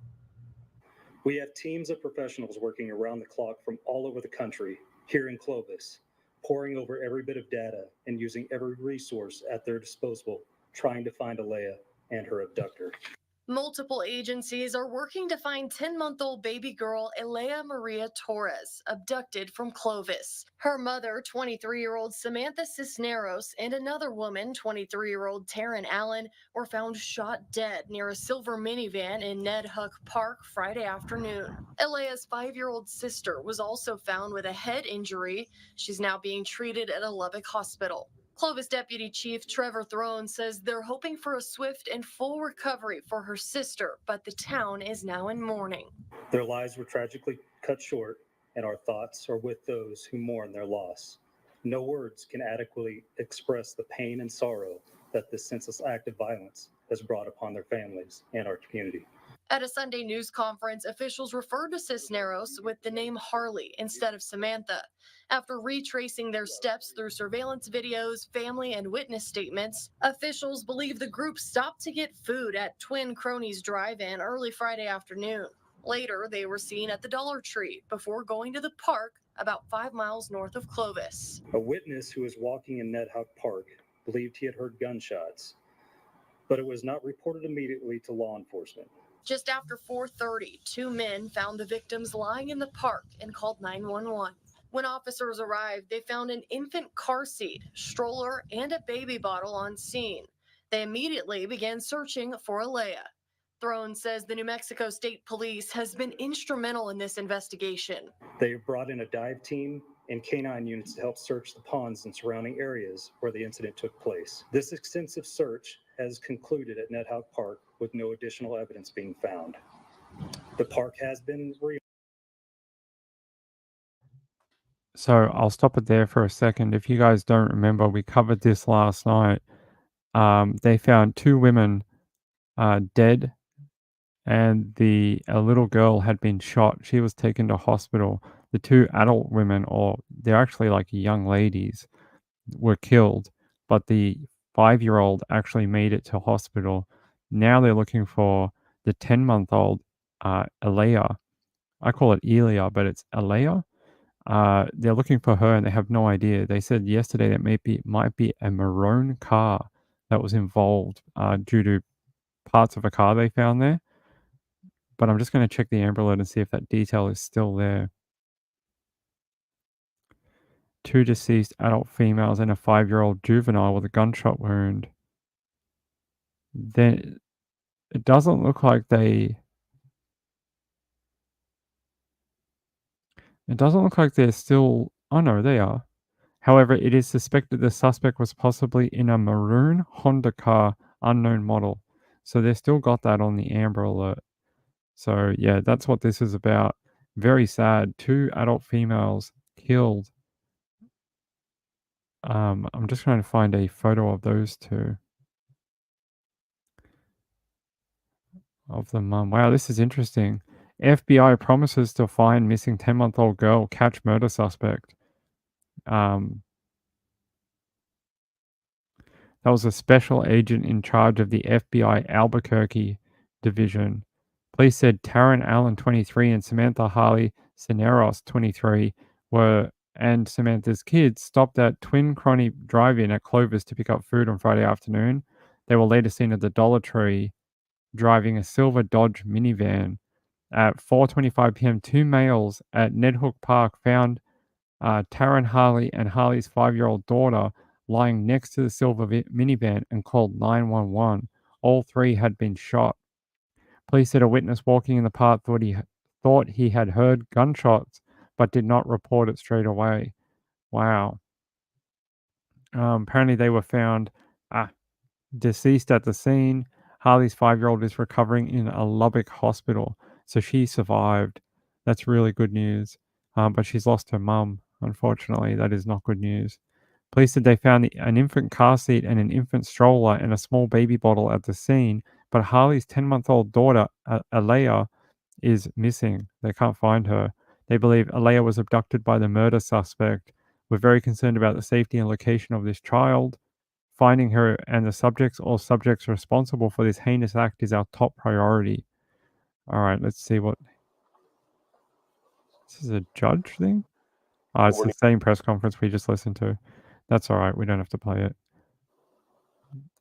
We have teams of professionals working around the clock from all over the country here in Clovis, poring over every bit of data and using every resource at their disposal, trying to find Elea and her abductor. Multiple agencies are working to find 10-month-old baby girl Elea Maria Torres, abducted from Clovis. Her mother, 23-year-old Samantha Cisneros, and another woman, 23-year-old Taryn Allen, were found shot dead near a silver minivan in Ned Huck Park Friday afternoon. Elea's 5-year-old sister was also found with a head injury. She's now being treated at a Lubbock hospital. Clovis Deputy Chief Trevor Throne says they're hoping for a swift and full recovery for her sister, but the town is now in mourning. Their lives were tragically cut short, and our thoughts are with those who mourn their loss. No words can adequately express the pain and sorrow that this senseless act of violence has brought upon their families and our community. At a Sunday news conference, officials referred to Cisneros with the name Harley instead of Samantha. After retracing their steps through surveillance videos, family and witness statements, officials believe the group stopped to get food at Twin Cronies Drive-In early Friday afternoon. Later, they were seen at the Dollar Tree before going to the park about 5 miles north of Clovis. A witness who was walking in Ned Huck Park believed he had heard gunshots, but it was not reported immediately to law enforcement. Just after 4:30, 2 men found the victims lying in the park and called 911. When officers arrived, they found an infant car seat, stroller, and a baby bottle on scene. They immediately began searching for Elea. Throne says the New Mexico State Police has been instrumental in this investigation. They brought in a dive team and canine units to help search the ponds and surrounding areas where the incident took place. This extensive search has concluded at Ned Huck Park with no additional evidence being found. The park has been So I'll stop it there for a second. If you guys don't remember, we covered this last night. They found 2 women dead and a little girl had been shot. She was taken to hospital. The two adult women, or they're actually like young ladies, were killed, but the 5-year-old actually made it to hospital. Now they're looking for the 10-month-old Alea. I call it Elia, but it's Alea. They're looking for her and they have no idea. They said yesterday that might be a maroon car that was involved due to parts of a car they found there. But I'm just going to check the Amber Alert and see if that detail is still there. 2 deceased adult females and a 5-year-old juvenile with a gunshot wound. Then it doesn't look like they... It doesn't look like they're still... Oh no, they are. However, it is suspected the suspect was possibly in a maroon Honda car, unknown model. So they still got that on the Amber Alert. So yeah, that's what this is about. Very sad. 2 adult females killed. I'm just trying to find a photo of those two. Of the mum. Wow, this is interesting. FBI promises to find missing 10-month-old girl, catch murder suspect. That was a special agent in charge of the FBI Albuquerque division. Police said Taryn Allen, 23, and Samantha Harley Cineros, 23, and Samantha's kids stopped at Twin Crony Drive-In at Clovis to pick up food on Friday afternoon. They were later seen at the Dollar Tree driving a silver Dodge minivan. At 4:25 p.m., 2 males at Ned Hook Park found Taryn Harley and Harley's 5-year-old daughter lying next to the silver minivan and called 911. All 3 had been shot. Police said a witness walking in the park thought he had heard gunshots, but did not report it straight away. Wow. Apparently they were found deceased at the scene. Harley's 5-year-old is recovering in a Lubbock hospital, so she survived. That's really good news. But she's lost her mum, unfortunately. That is not good news. Police said they found an infant car seat and an infant stroller and a small baby bottle at the scene, but Harley's 10-month-old daughter, Alea, is missing. They can't find her. They believe Alea was abducted by the murder suspect. We're very concerned about the safety and location of this child. Finding her and the subjects or subjects responsible for this heinous act is our top priority. All right, let's see what... This is a judge thing? It's the same press conference we just listened to. That's all right. We don't have to play it.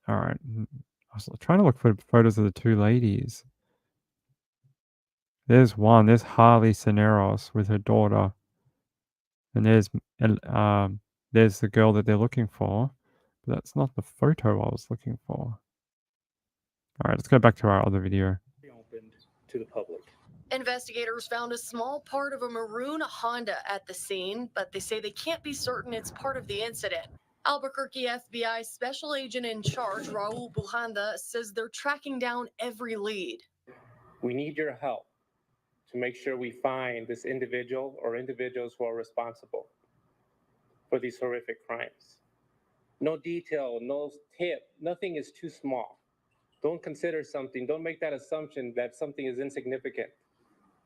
All right. I was trying to look for photos of the 2 ladies. There's one. There's Harley Cineros with her daughter. And there's the girl that they're looking for. But that's not the photo I was looking for. All right, let's go back to our other video. Opened to the public. Investigators found a small part of a maroon Honda at the scene, but they say they can't be certain it's part of the incident. Albuquerque FBI Special Agent in Charge, Raul Bujanda, says they're tracking down every lead. We need your help to make sure we find this individual or individuals who are responsible for these horrific crimes. No detail, no tip, nothing is too small. Don't make that assumption that something is insignificant,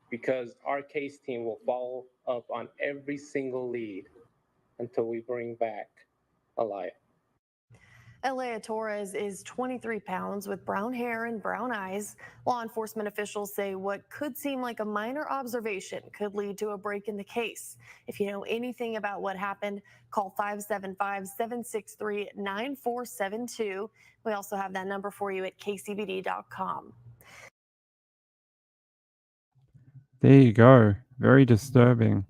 because our case team will follow up on every single lead until we bring back Alea. Alea Torres is 23 pounds with brown hair and brown eyes. Law enforcement officials say what could seem like a minor observation could lead to a break in the case. If you know anything about what happened, call 575-763-9472. We also have that number for you at kcbd.com. There you go. Very disturbing.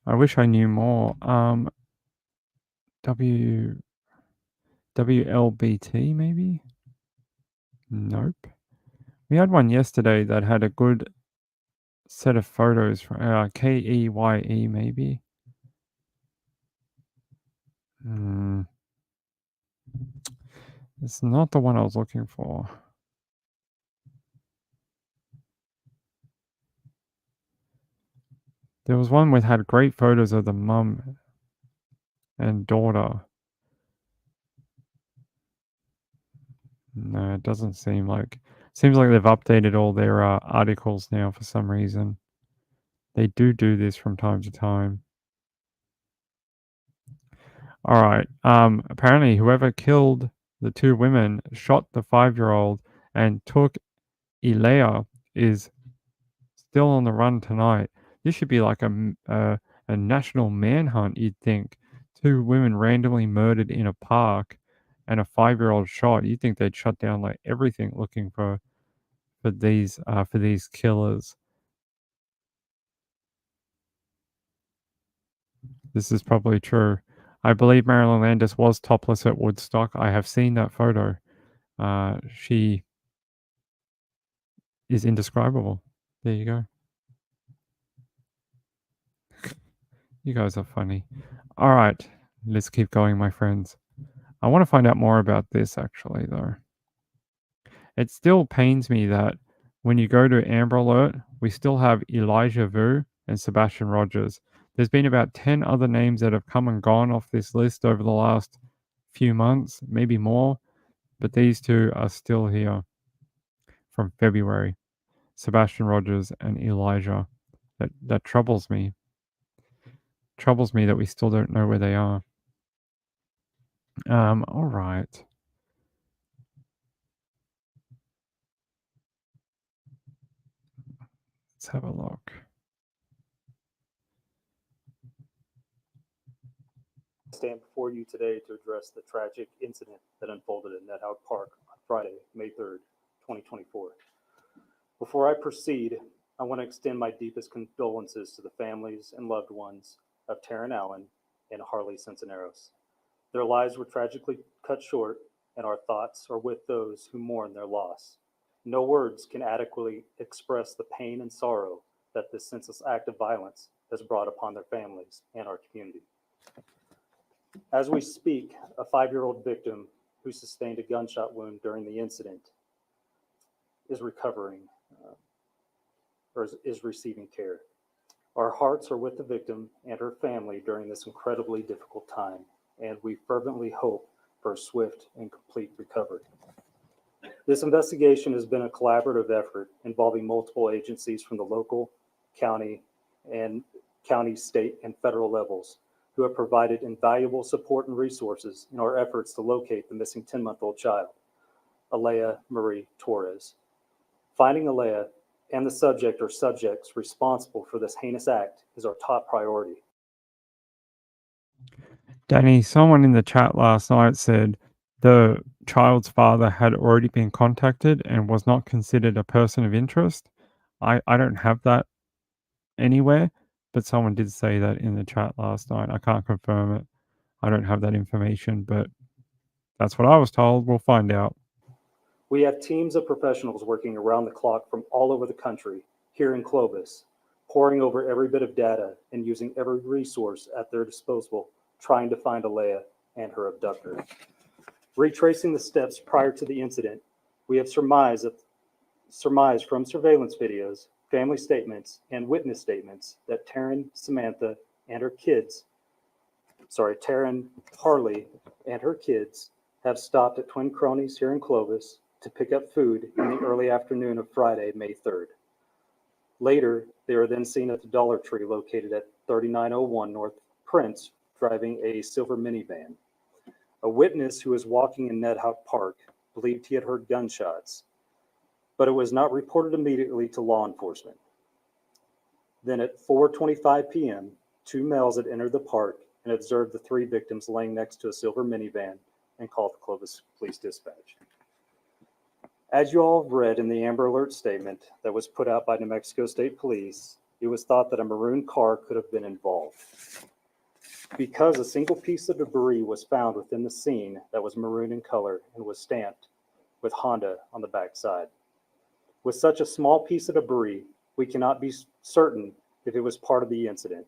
I wish I knew more. WLBT maybe? Nope. We had one yesterday that had a good set of photos from KEYE maybe. It's not the one I was looking for. There was one that had great photos of the mum and daughter. No, it doesn't seem like... Seems like they've updated all their articles now for some reason. They do this from time to time. All right. Apparently, whoever killed the 2 women shot the 5-year-old and took Ilea is still on the run tonight. This should be like a national manhunt, you'd think. 2 women randomly murdered in a park and a 5-year-old shot. You'd think they'd shut down like everything looking for these killers. This is probably true. I believe Marilyn Landis was topless at Woodstock. I have seen that photo. She is indescribable. There you go. You guys are funny. All right, let's keep going, my friends. I want to find out more about this, actually, though. It still pains me that when you go to Amber Alert, we still have Elijah Vu and Sebastian Rogers. There's been about 10 other names that have come and gone off this list over the last few months, maybe more, but these 2 are still here from February. Sebastian Rogers and Elijah. That troubles me. Troubles me that we still don't know where they are. All right. Let's have a look. Stand before you today to address the tragic incident that unfolded in Ned Hawk Park on Friday, May 3rd, 2024. Before I proceed, I want to extend my deepest condolences to the families and loved ones of Taryn Allen and Harley Censoneros. Their lives were tragically cut short, and our thoughts are with those who mourn their loss. No words can adequately express the pain and sorrow that this senseless act of violence has brought upon their families and our community. As we speak, a 5-year-old victim who sustained a gunshot wound during the incident is recovering or is receiving care. Our hearts are with the victim and her family during this incredibly difficult time, and we fervently hope for a swift and complete recovery. This investigation has been a collaborative effort involving multiple agencies from the local, county, state, and federal levels who have provided invaluable support and resources in our efforts to locate the missing 10-month-old child, Alea Marie Torres. Finding Alea and the subject or subjects responsible for this heinous act is our top priority. Danny, someone in the chat last night said the child's father had already been contacted and was not considered a person of interest. I don't have that anywhere, but someone did say that in the chat last night. I can't confirm it. I don't have that information, but that's what I was told. We'll find out. We have teams of professionals working around the clock from all over the country, here in Clovis, poring over every bit of data and using every resource at their disposal, trying to find Alea and her abductor. Retracing the steps prior to the incident, we have surmised from surveillance videos, family statements, and witness statements that Taryn Harley and her kids have stopped at Twin Cronies here in Clovis to pick up food in the early afternoon of Friday, May 3rd. Later, they are then seen at the Dollar Tree located at 3901 North Prince, driving a silver minivan. A witness who was walking in Ned Hawk Park believed he had heard gunshots, but it was not reported immediately to law enforcement. Then at 4:25 p.m., 2 males had entered the park and observed the 3 victims laying next to a silver minivan and called the Clovis Police Dispatch. As you all have read in the Amber Alert statement that was put out by New Mexico State Police, it was thought that a maroon car could have been involved. Because a single piece of debris was found within the scene that was maroon in color and was stamped with Honda on the back side. With such a small piece of debris, we cannot be certain if it was part of the incident,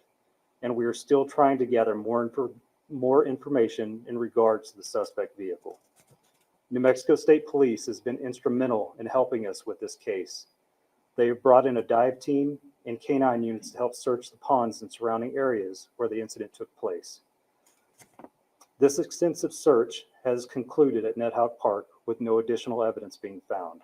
and we are still trying to gather more information in regards to the suspect vehicle. New Mexico State Police has been instrumental in helping us with this case. They have brought in a dive team and canine units to help search the ponds and surrounding areas where the incident took place. This extensive search has concluded at Ned Hawk Park with no additional evidence being found.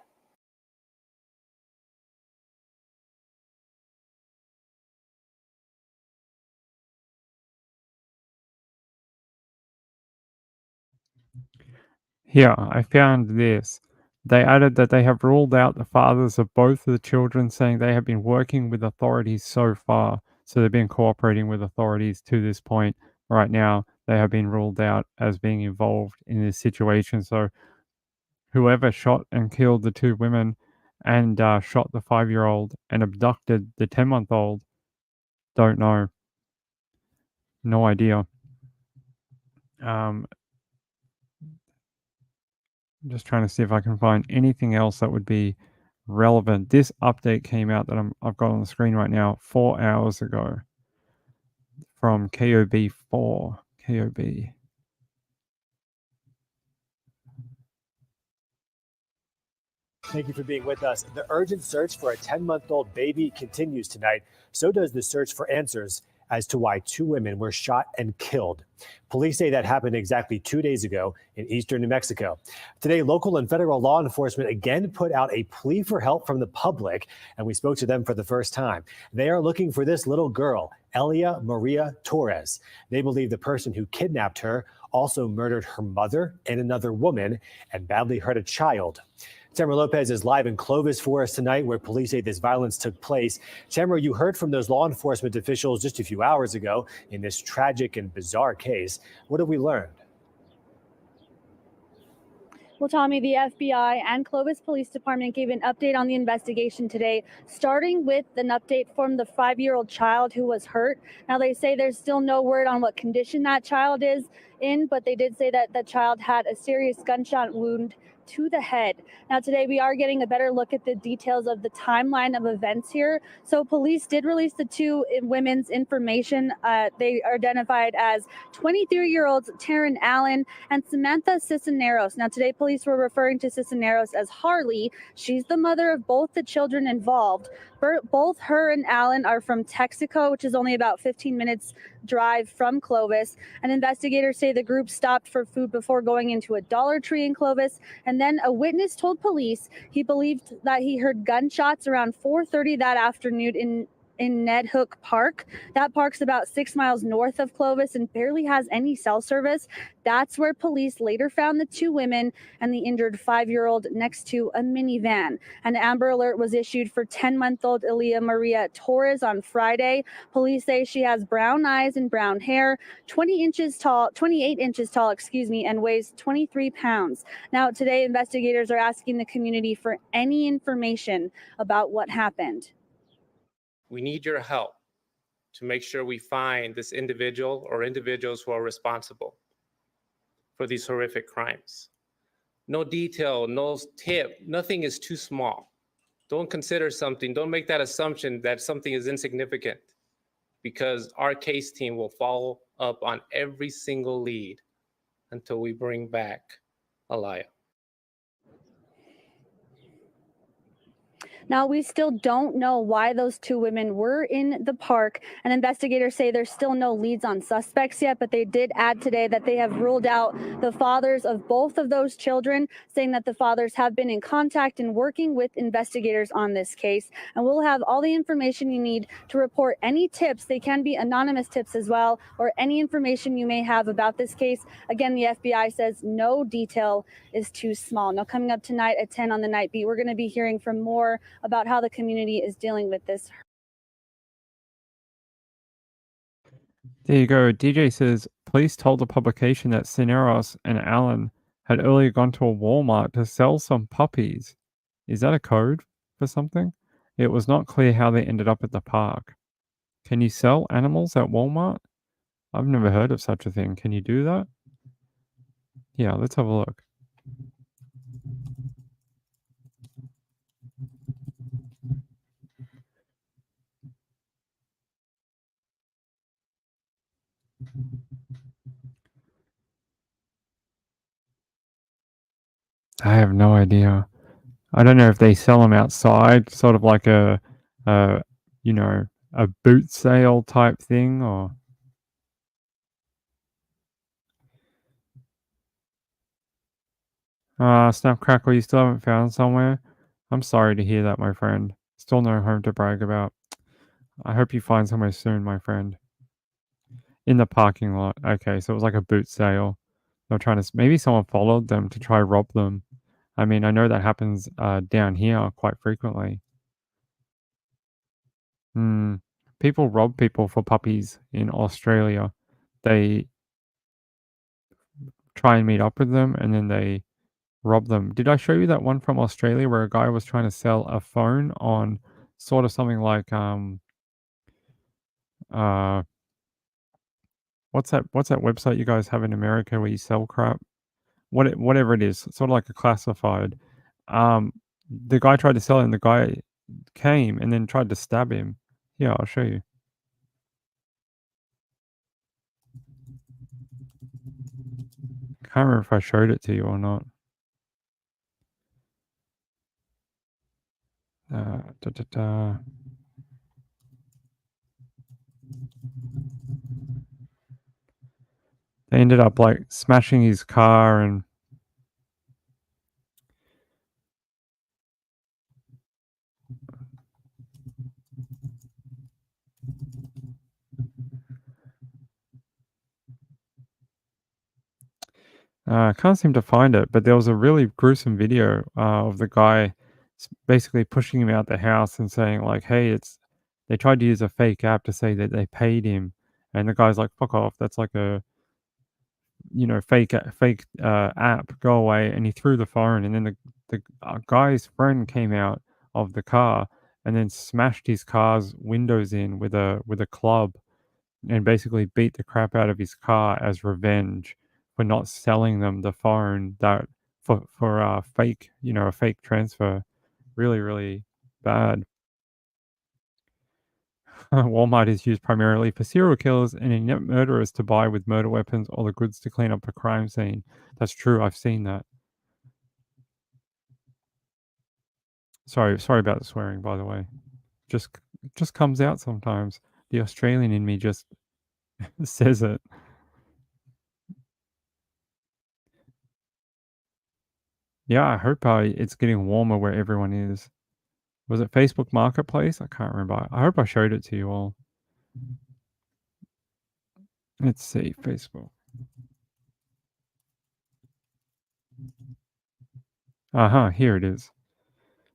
Here, I found this. They added that they have ruled out the fathers of both of the children, saying they have been working with authorities so far. So they've been cooperating with authorities to this point. Right now, they have been ruled out as being involved in this situation. So whoever shot and killed the two women and shot the 5-year-old and abducted the 10-month-old, don't know. No idea. I'm just trying to see if I can find anything else that would be relevant. This update came out that I've got on the screen right now 4 hours ago from KOB4. KOB. Thank you for being with us. The urgent search for a 10-month-old baby continues tonight. So does the search for answers as to why 2 women were shot and killed. Police say that happened exactly 2 days ago in eastern New Mexico. Today, local and federal law enforcement again put out a plea for help from the public, and we spoke to them for the first time. They are looking for this little girl, Elia Maria Torres. They believe the person who kidnapped her also murdered her mother and another woman and badly hurt a child. Tamara Lopez is live in Clovis for us tonight, where police say this violence took place. Tamara, you heard from those law enforcement officials just a few hours ago in this tragic and bizarre case. What have we learned? Well, Tommy, the FBI and Clovis Police Department gave an update on the investigation today, starting with an update from the 5-year-old child who was hurt. Now, they say there's still no word on what condition that child is in, but they did say that the child had a serious gunshot wound to the head. Now, today we are getting a better look at the details of the timeline of events here. So police did release the 2 women's information. They are identified as 23-year-olds Taryn Allen and Samantha Cisneros. Now, today police were referring to Cisneros as Harley. She's the mother of both the children involved. Both her and Allen are from Texaco, which is only about 15 minutes drive from Clovis. And investigators say the group stopped for food before going into a Dollar Tree in Clovis. And then a witness told police he believed that he heard gunshots around 4:30 that afternoon in Ned Hook Park. That park's about 6 miles north of Clovis and barely has any cell service. That's where police later found the 2 women and the injured 5-year-old next to a minivan. An Amber Alert was issued for 10-month-old Elia Maria Torres on Friday. Police say she has brown eyes and brown hair, 28 inches tall, and weighs 23 pounds. Now, today, investigators are asking the community for any information about what happened. We need your help to make sure we find this individual or individuals who are responsible for these horrific crimes. No detail, no tip, nothing is too small. Don't make that assumption that something is insignificant, because our case team will follow up on every single lead until we bring back Elia. Now, we still don't know why those 2 women were in the park, and investigators say there's still no leads on suspects yet, but they did add today that they have ruled out the fathers of both of those children, saying that the fathers have been in contact and working with investigators on this case. And we'll have all the information you need to report any tips. They can be anonymous tips as well, or any information you may have about this case. Again, the FBI says no detail is too small. Now, coming up tonight at 10 on the Night Beat, we're going to be hearing from more about how the community is dealing with this. There you go. DJ says, police told the publication that Cisneros and Allen had earlier gone to a Walmart to sell some puppies. Is that a code for something? It was not clear how they ended up at the park. Can you sell animals at Walmart? I've never heard of such a thing. Can you do that? Yeah, let's have a look. I have no idea. I don't know if they sell them outside, sort of like a boot sale type thing, or... Snap Crackle, you still haven't found somewhere? I'm sorry to hear that, my friend. Still no home to brag about. I hope you find somewhere soon, my friend. In the parking lot. Okay, so it was like a boot sale. They're trying to. Maybe someone followed them to try rob them. I mean, I know that happens down here quite frequently. People rob people for puppies in Australia. They try and meet up with them, and then they rob them. Did I show you that one from Australia where a guy was trying to sell a phone on sort of something like what's that website you guys have in America where you sell crap? Whatever it is, sort of like a classified. The guy tried to sell it, and the guy came and then tried to stab him. Yeah, I'll show you. Can't remember if I showed it to you or not. They ended up like smashing his car and I can't seem to find it, but there was a really gruesome video of the guy basically pushing him out the house and saying like, "Hey, they tried to use a fake app to say that they paid him," and the guy's like, "Fuck off! That's like a fake app. Go away!" And he threw the phone, and then the guy's friend came out of the car and then smashed his car's windows in with a club, and basically beat the crap out of his car as revenge for not selling them the phone that for a fake transfer. Really, really bad. Walmart is used primarily for serial killers and inept murderers to buy with murder weapons or the goods to clean up a crime scene. That's true. I've seen that. Sorry about the swearing, by the way. Just comes out sometimes. The Australian in me just says it. Yeah, I hope it's getting warmer where everyone is. Was it Facebook Marketplace? I can't remember. I hope I showed it to you all. Let's see, Facebook. Here it is.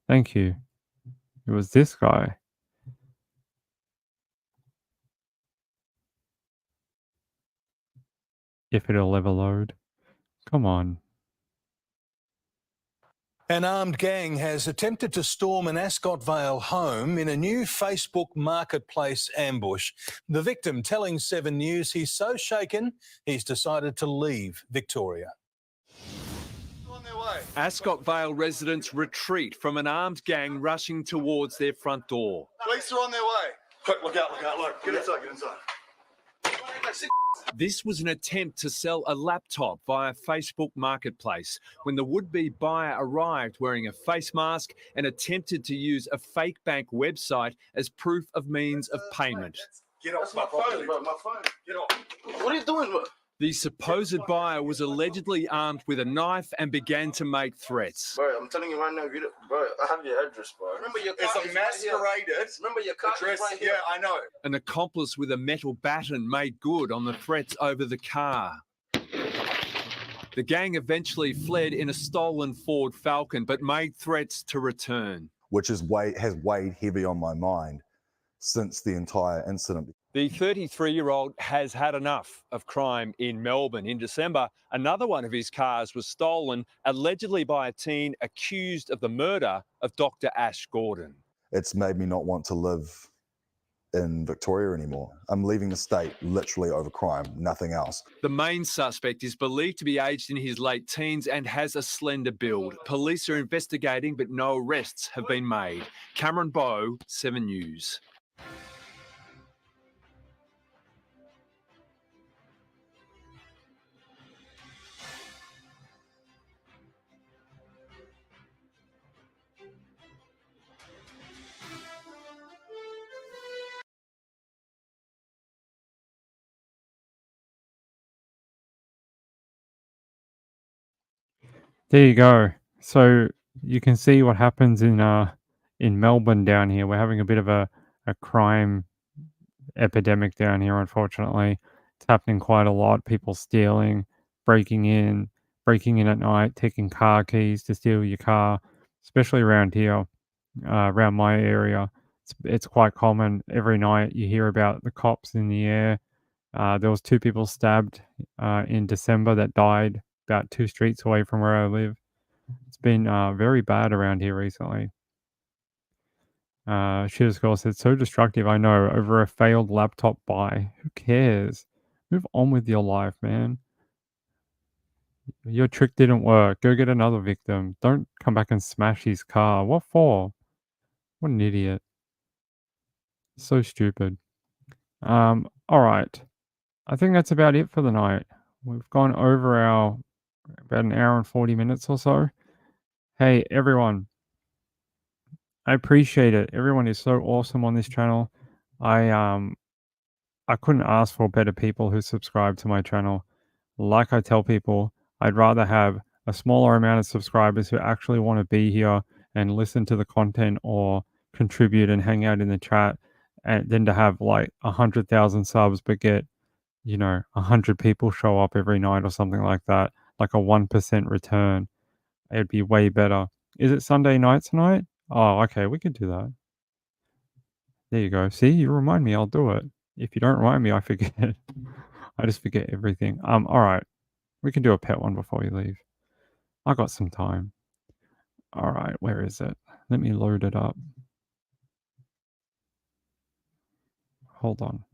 Thank you. It was this guy. If it'll ever load. Come on. An armed gang has attempted to storm an Ascot Vale home in a new Facebook Marketplace ambush. The victim telling 7 News he's so shaken he's decided to leave Victoria. Ascot Vale residents retreat from an armed gang rushing towards their front door. Police are on their way. Quick, look out, look. Get inside. This was an attempt to sell a laptop via Facebook Marketplace when the would-be buyer arrived wearing a face mask and attempted to use a fake bank website as proof of means of payment. Get off my phone, bro. My phone. Get off. What are you doing, bro? The supposed buyer was allegedly armed with a knife and began to make threats. Bro, I'm telling you right now, bro, I have your address, bro. Remember your car is masqueraded. Remember your car address? Right here. Yeah, I know. An accomplice with a metal baton made good on the threats over the car. The gang eventually fled in a stolen Ford Falcon, but made threats to return. Which has weighed heavy on my mind since the entire incident. The 33-year-old has had enough of crime in Melbourne. In December, another one of his cars was stolen, allegedly by a teen accused of the murder of Dr. Ash Gordon. It's made me not want to live in Victoria anymore. I'm leaving the state literally over crime, nothing else. The main suspect is believed to be aged in his late teens and has a slender build. Police are investigating, but no arrests have been made. Cameron Bowe, 7 News. There you go. So you can see what happens in Melbourne down here. We're having a bit of a crime epidemic down here, unfortunately. It's happening quite a lot. People stealing, breaking in at night, taking car keys to steal your car, especially around here, around my area. It's quite common. Every night you hear about the cops in the air. There was 2 people stabbed in December that died about 2 streets away from where I live. It's been very bad around here recently. Shitter's Girl said, so destructive, I know, over a failed laptop buy. Who cares? Move on with your life, man. Your trick didn't work. Go get another victim. Don't come back and smash his car. What for? What an idiot. So stupid. All right. I think that's about it for the night. We've gone over about an hour and 40 minutes or so. Hey, everyone. I appreciate it. Everyone is so awesome on this channel. I couldn't ask for better people who subscribe to my channel. Like I tell people, I'd rather have a smaller amount of subscribers who actually want to be here and listen to the content or contribute and hang out in the chat, and than to have like 100,000 subs but get, 100 people show up every night or something like that, like a 1% return. It'd be way better. Is it Sunday night tonight? Oh, okay, we could do that. There you go. See, you remind me, I'll do it. If you don't remind me, I forget. I just forget everything. All right. We can do a pet one before you leave. I got some time. All right, where is it? Let me load it up. Hold on.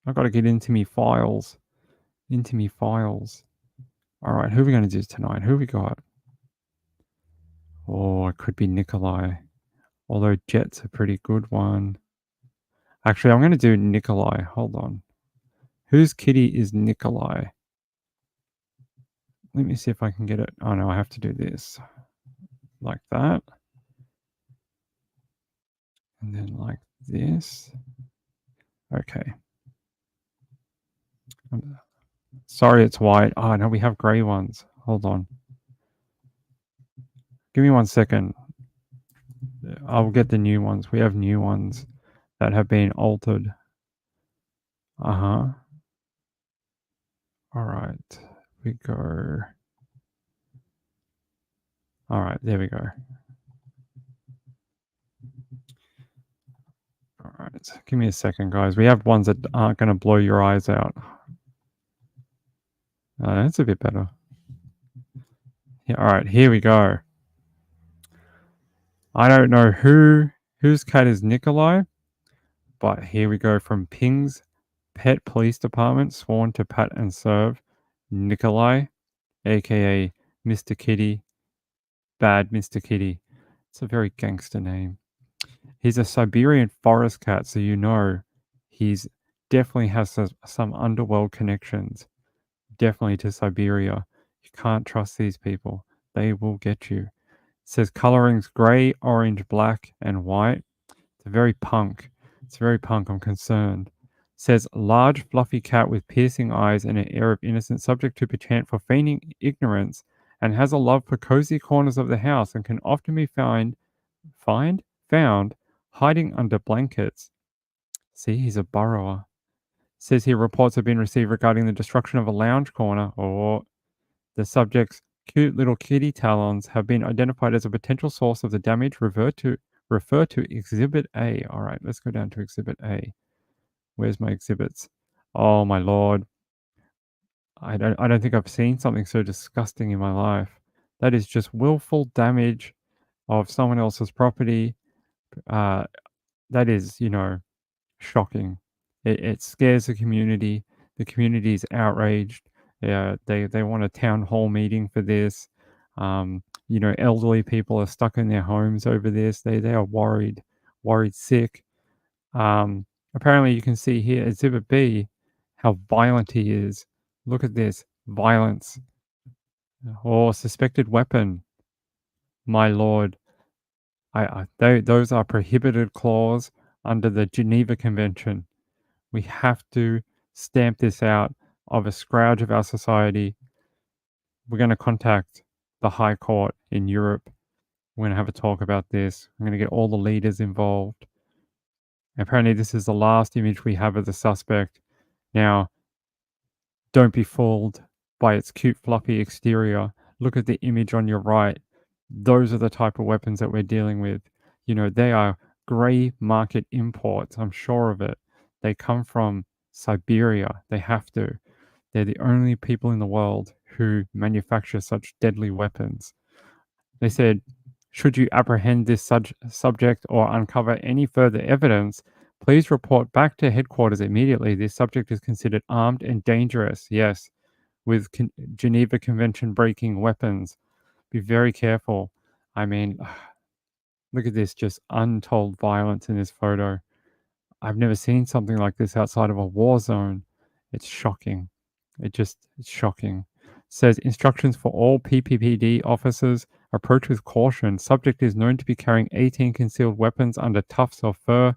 I got to get into me files. All right, who are we going to do tonight? Who we got? Oh, it could be Nikolai. Although Jet's a pretty good one. Actually, I'm going to do Nikolai. Hold on. Whose kitty is Nikolai? Let me see if I can get it. Oh, no, I have to do this. Like that. And then like this. Okay. Sorry, it's white. Oh, no, we have grey ones. Hold on. Give me 1 second. I'll get the new ones. We have new ones that have been altered. All right. We go. All right, there we go. All right, give me a second, guys. We have ones that aren't going to blow your eyes out. That's a bit better. Yeah, all right, here we go. I don't know whose cat is Nikolai, but here we go from Ping's Pet Police Department, sworn to pat and serve, Nikolai, aka Mr. Kitty, Bad Mr. Kitty. It's a very gangster name. He's a Siberian forest cat, so he's definitely has some underworld connections. Definitely to Siberia. You can't trust these people. They will get you. It says colorings grey, orange, black, and white. It's very punk. I'm concerned. It says large, fluffy cat with piercing eyes and an air of innocence, subject to perchance for feigning ignorance, and has a love for cozy corners of the house and can often be found hiding under blankets. See, he's a burrower. Says here reports have been received regarding the destruction of a lounge corner, or the subject's cute little kitty talons have been identified as a potential source of the damage. Refer to Exhibit A. All right, let's go down to Exhibit A. Where's my exhibits? Oh my lord. I don't think I've seen something so disgusting in my life. That is just willful damage of someone else's property. That is, shocking. It scares the community. The community is outraged. They want a town hall meeting for this. Elderly people are stuck in their homes over this. They are worried sick. Apparently, you can see here, Exhibit B, how violent he is. Look at this. Violence. Or suspected weapon. My lord. Those are prohibited clause under the Geneva Convention. We have to stamp this out of a scourge of our society. We're going to contact the High Court in Europe. We're going to have a talk about this. I'm going to get all the leaders involved. Apparently, this is the last image we have of the suspect. Now, don't be fooled. by its cute fluffy exterior. Look at the image on your right. Those are the type of weapons that we're dealing with. You know, they are grey market imports. I'm sure of it. They come from Siberia. They have to. They're the only people in the world who manufacture such deadly weapons. They said, should you apprehend this subject or uncover any further evidence, please report back to headquarters immediately. This subject is considered armed and dangerous. Yes, with Geneva Convention breaking weapons. Be very careful. I mean, look at this, just untold violence in this photo. I've never seen something like this outside of a war zone. It's shocking. It's shocking. Says instructions for all PPPD officers: approach with caution. Subject is known to be carrying 18 concealed weapons under tufts of fur.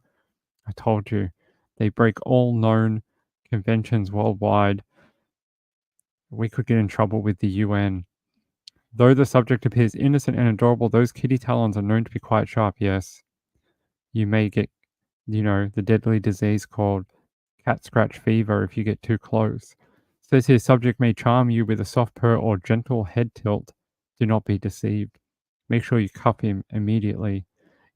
I told you, they break all known conventions worldwide. We could get in trouble with the UN. Though the subject appears innocent and adorable, those kitty talons are known to be quite sharp. Yes, you may get, the deadly disease called cat scratch fever if you get too close. Says here, subject may charm you with a soft purr or gentle head tilt. Do not be deceived. Make sure you cuff him immediately.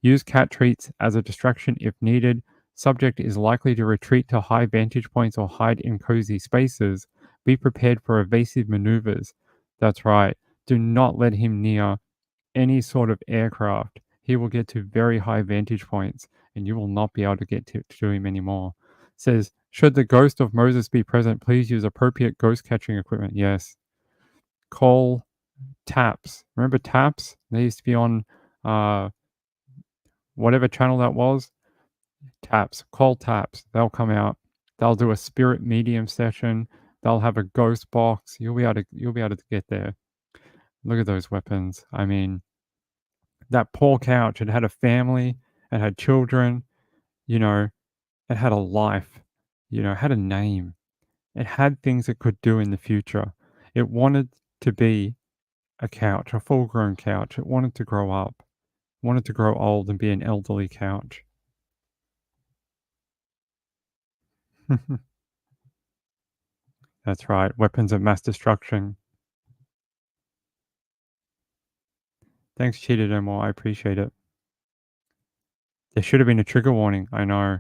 Use cat treats as a distraction if needed. Subject is likely to retreat to high vantage points or hide in cozy spaces. Be prepared for evasive maneuvers. That's right. Do not let him near any sort of aircraft. He will get to very high vantage points and you will not be able to get to him anymore. Says, should the ghost of Moses be present, please use appropriate ghost catching equipment. Yes. Call TAPS. Remember TAPS? They used to be on whatever channel that was. TAPS. Call TAPS. They'll come out. They'll do a spirit medium session. They'll have a ghost box. You'll be able to get there. Look at those weapons. I mean, that poor couch, it had a family, it had children, it had a life, it had a name. It had things it could do in the future. It wanted to be a couch, a full-grown couch. It wanted to grow up, wanted to grow old and be an elderly couch. That's right, weapons of mass destruction. Thanks, Cheated Omar. I appreciate it. There should have been a trigger warning. I know.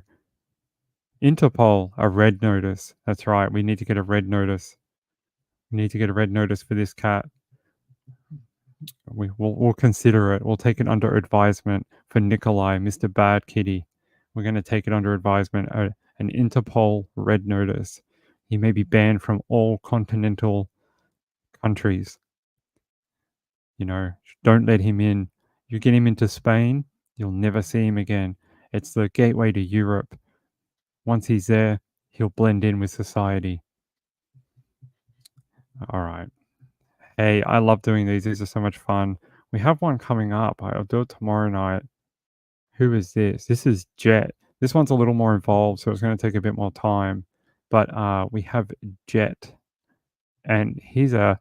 Interpol, a red notice. That's right. We need to get a red notice. We need to get a red notice for this cat. We'll consider it. We'll take it under advisement for Nikolai, Mr. Bad Kitty. We're going to take it under advisement. An Interpol red notice. He may be banned from all continental countries. Don't let him in. You get him into Spain, you'll never see him again. It's the gateway to Europe. Once he's there, he'll blend in with society. All right. Hey, I love doing these. These are so much fun. We have one coming up. I'll do it tomorrow night. Who is this? This is Jet. This one's a little more involved, so it's going to take a bit more time. But we have Jet, and he's a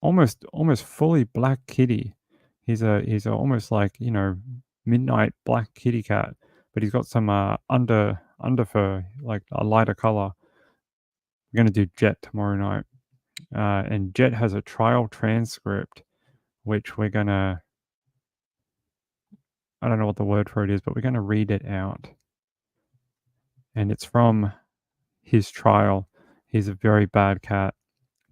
almost fully black kitty. He's a almost like midnight black kitty cat, but he's got some under fur, like a lighter color. We're going to do Jet tomorrow night. And Jet has a trial transcript, which we're going to, I don't know what the word for it is, but we're going to read it out. And it's from his trial. He's a very bad cat,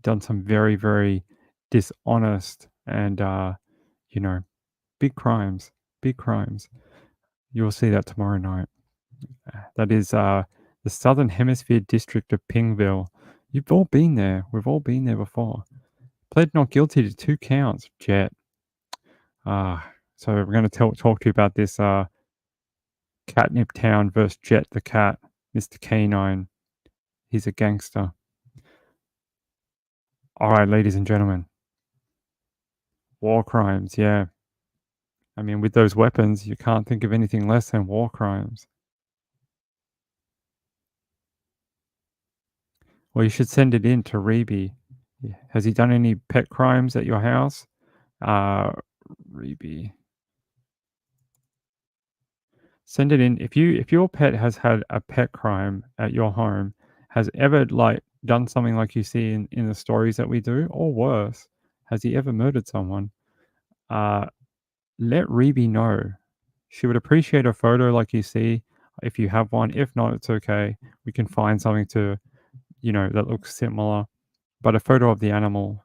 done some very, very dishonest and, big crimes. You'll see that tomorrow night. That is the Southern Hemisphere district of Pingville. You've all been there. We've all been there before. Pled not guilty to 2 counts, Jet. So we're going to talk to you about this Catnip Town versus Jet the cat, Mr. Canine. He's a gangster. All right, ladies and gentlemen. War crimes, yeah. I mean, with those weapons, you can't think of anything less than war crimes. Well, you should send it in to Reby. Has he done any pet crimes at your house? Reby. Send it in. If your pet has had a pet crime at your home, has ever done something like you see in the stories that we do, or worse? Has he ever murdered someone? Let Reby know. She would appreciate a photo like you see if you have one. If not, it's okay. We can find something to, that looks similar. But a photo of the animal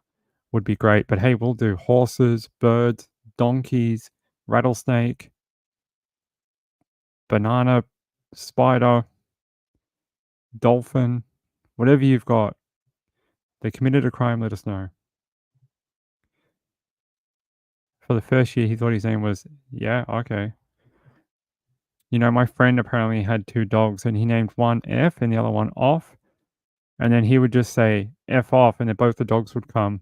would be great. But hey, we'll do horses, birds, donkeys, rattlesnake, banana, spider, dolphin, whatever you've got. They committed a crime, let us know. For the first year, he thought his name was, yeah, okay. My friend apparently had 2 dogs and he named one F and the other one Off. And then he would just say F off and then both the dogs would come.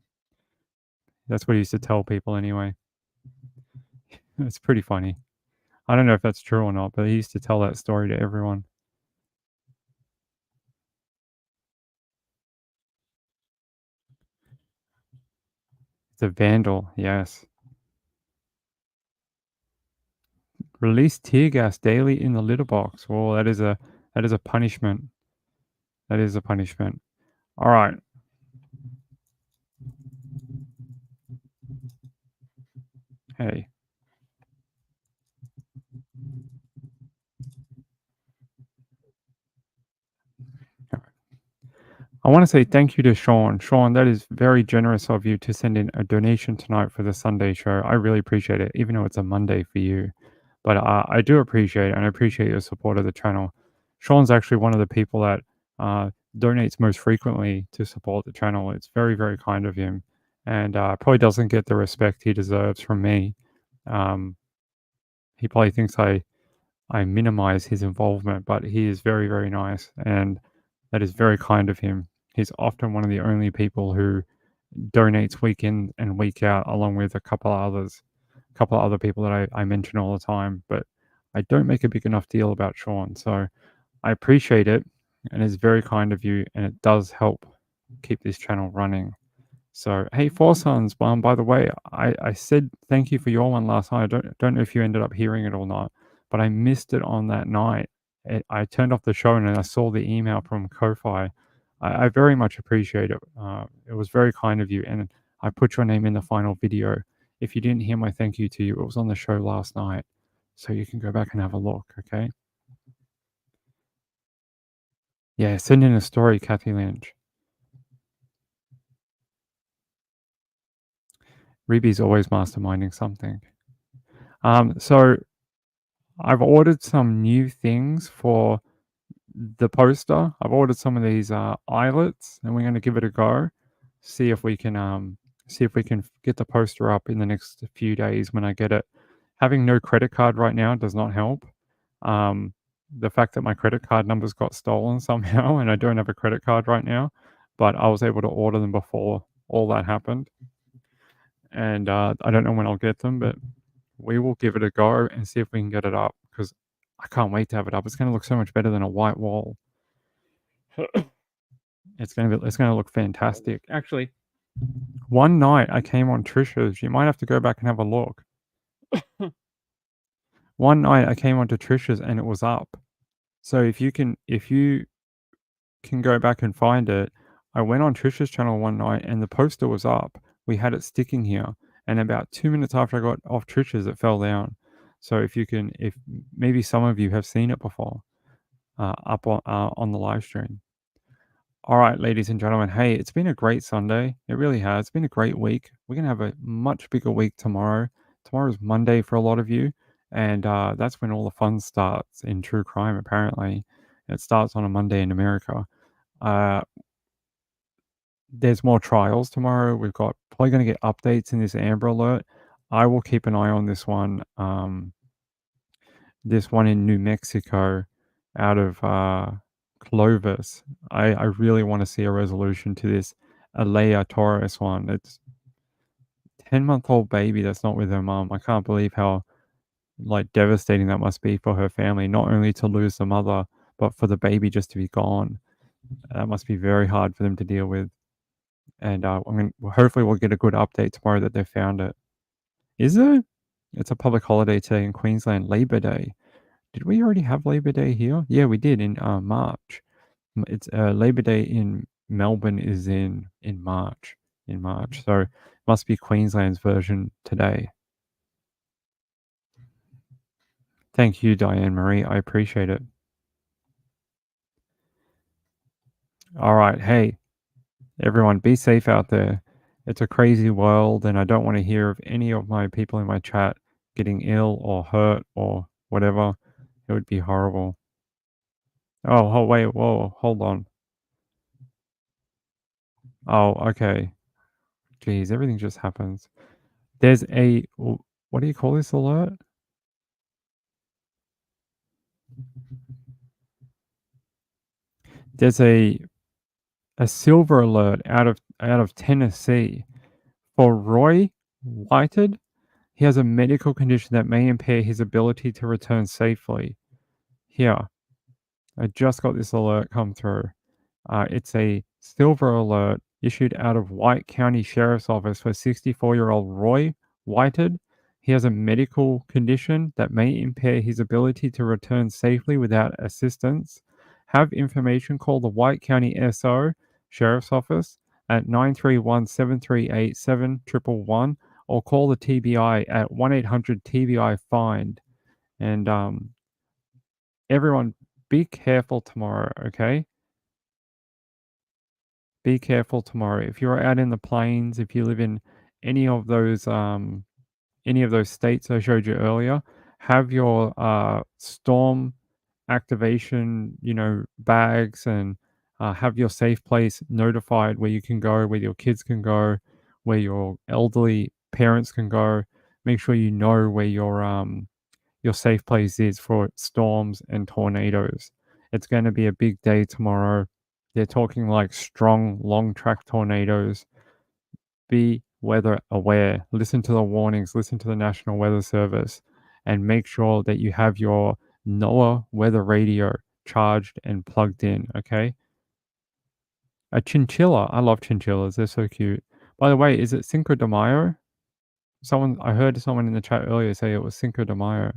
That's what he used to tell people anyway. It's pretty funny. I don't know if that's true or not, but he used to tell that story to everyone. It's a vandal, yes. Release tear gas daily in the litter box. Oh, that is a punishment. That is a punishment. All right. Hey. I want to say thank you to Sean. Sean, that is very generous of you to send in a donation tonight for the Sunday show. I really appreciate it, even though it's a Monday for you. But I do appreciate it, and I appreciate your support of the channel. Sean's actually one of the people that donates most frequently to support the channel. It's very, very kind of him, and probably doesn't get the respect he deserves from me. He probably thinks I minimize his involvement, but he is very, very nice, and that is very kind of him. He's often one of the only people who donates week in and week out, along with a couple of other people that I mention all the time. But I don't make a big enough deal about Sean, so I appreciate it, and it's very kind of you, and it does help keep this channel running. So, hey, Four Sons, by the way, I said thank you for your one last night. I don't know if you ended up hearing it or not, but I missed it on that night. I turned off the show and then I saw the email from Ko-Fi. I very much appreciate it. It was very kind of you, and I put your name in the final video. If you didn't hear my thank you to you, it was on the show last night, so you can go back and have a look, okay? Yeah, send in a story, Kathy Lynch. Reeby's always masterminding something. So I've ordered some new things for the poster. I've ordered some of these eyelets, and we're going to give it a go. See if we can get the poster up in the next few days when I get it. Having no credit card right now does not help. The fact that my credit card numbers got stolen somehow, and I don't have a credit card right now, but I was able to order them before all that happened. And I don't know when I'll get them, but we will give it a go and see if we can get it up, because I can't wait to have it up. It's going to look so much better than a white wall. It's going to look fantastic. Actually, one night I came on Trisha's. You might have to go back and have a look. One night I came onto Trisha's and it was up. So if you can go back and find it, I went on Trisha's channel one night and the poster was up. We had it sticking here, and about 2 minutes after I got off Trisha's, it fell down. So if maybe some of you have seen it before, up on the live stream. All right, ladies and gentlemen. Hey, it's been a great Sunday. It really has. It's been a great week. We're gonna have a much bigger week tomorrow. Tomorrow's Monday for a lot of you, and that's when all the fun starts in true crime. Apparently, it starts on a Monday in America. There's more trials tomorrow. We've got probably going to get updates in this Amber Alert. I will keep an eye on this one. This one in New Mexico, out of Clovis. I really want to see a resolution to this Alea Torres one. It's 10-month-old baby that's not with her mom. I can't believe how devastating that must be for her family, not only to lose the mother, but for the baby just to be gone. That must be very hard for them to deal with. And hopefully we'll get a good update tomorrow that they found it. Is it? It's a public holiday today in Queensland, Labor Day. Did we already have Labor Day here? Yeah, we did in March. It's Labor Day in Melbourne is in March. So it must be Queensland's version today. Thank you, Diane Marie. I appreciate it. All right. Hey, everyone, be safe out there. It's a crazy world, and I don't want to hear of any of my people in my chat getting ill or hurt or whatever. It would be horrible. Oh, wait, whoa, hold on. Oh, okay. Geez, everything just happens. There's a, what do you call this alert? There's a silver alert out of Tennessee for Roy Whited. He has a medical condition that may impair his ability to return safely. Here, I just got this alert come through. It's a silver alert issued out of White County Sheriff's Office for 64-year-old Roy Whited. He has a medical condition that may impair his ability to return safely without assistance. Have information, call the White County SO Sheriff's Office at 931-738-7111 or call the TBI at 1-800-TBI-FIND. And everyone, be careful tomorrow, okay? Be careful tomorrow. If you're out in the plains, if you live in any of those states I showed you earlier, have your storm activation, bags, and have your safe place notified where you can go, where your kids can go, where your elderly parents can go. Make sure you know where your safe place is for storms and tornadoes. It's going to be a big day tomorrow. They're talking like strong, long track tornadoes. Be weather aware. Listen to the warnings. Listen to the National Weather Service. And make sure that you have your NOAA weather radio charged and plugged in, okay? A chinchilla. I love chinchillas. They're so cute. By the way, is it Cinco de Mayo? I heard someone in the chat earlier say it was Cinco de Mayo.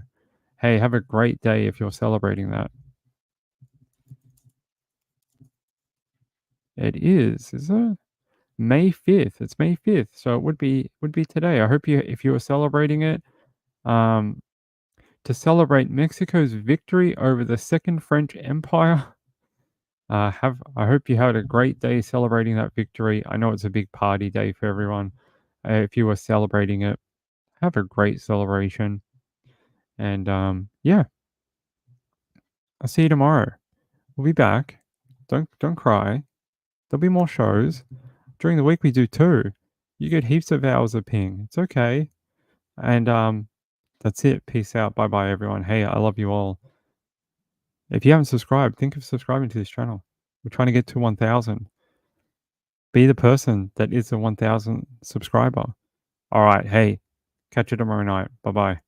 Hey, have a great day if you're celebrating that. It is it? May 5th. It's May 5th, so it would be today. I hope if you were celebrating it, to celebrate Mexico's victory over the Second French Empire. I hope you had a great day celebrating that victory. I know it's a big party day for everyone. If you were celebrating it, have a great celebration. And yeah, I'll see you tomorrow. We'll be back. Don't cry. There'll be more shows. During the week we do 2. You get heaps of hours of ping. It's okay. And that's it. Peace out. Bye-bye, everyone. Hey, I love you all. If you haven't subscribed, think of subscribing to this channel. We're trying to get to 1,000. Be the person that is the 1,000 subscriber. All right. Hey, catch you tomorrow night. Bye-bye.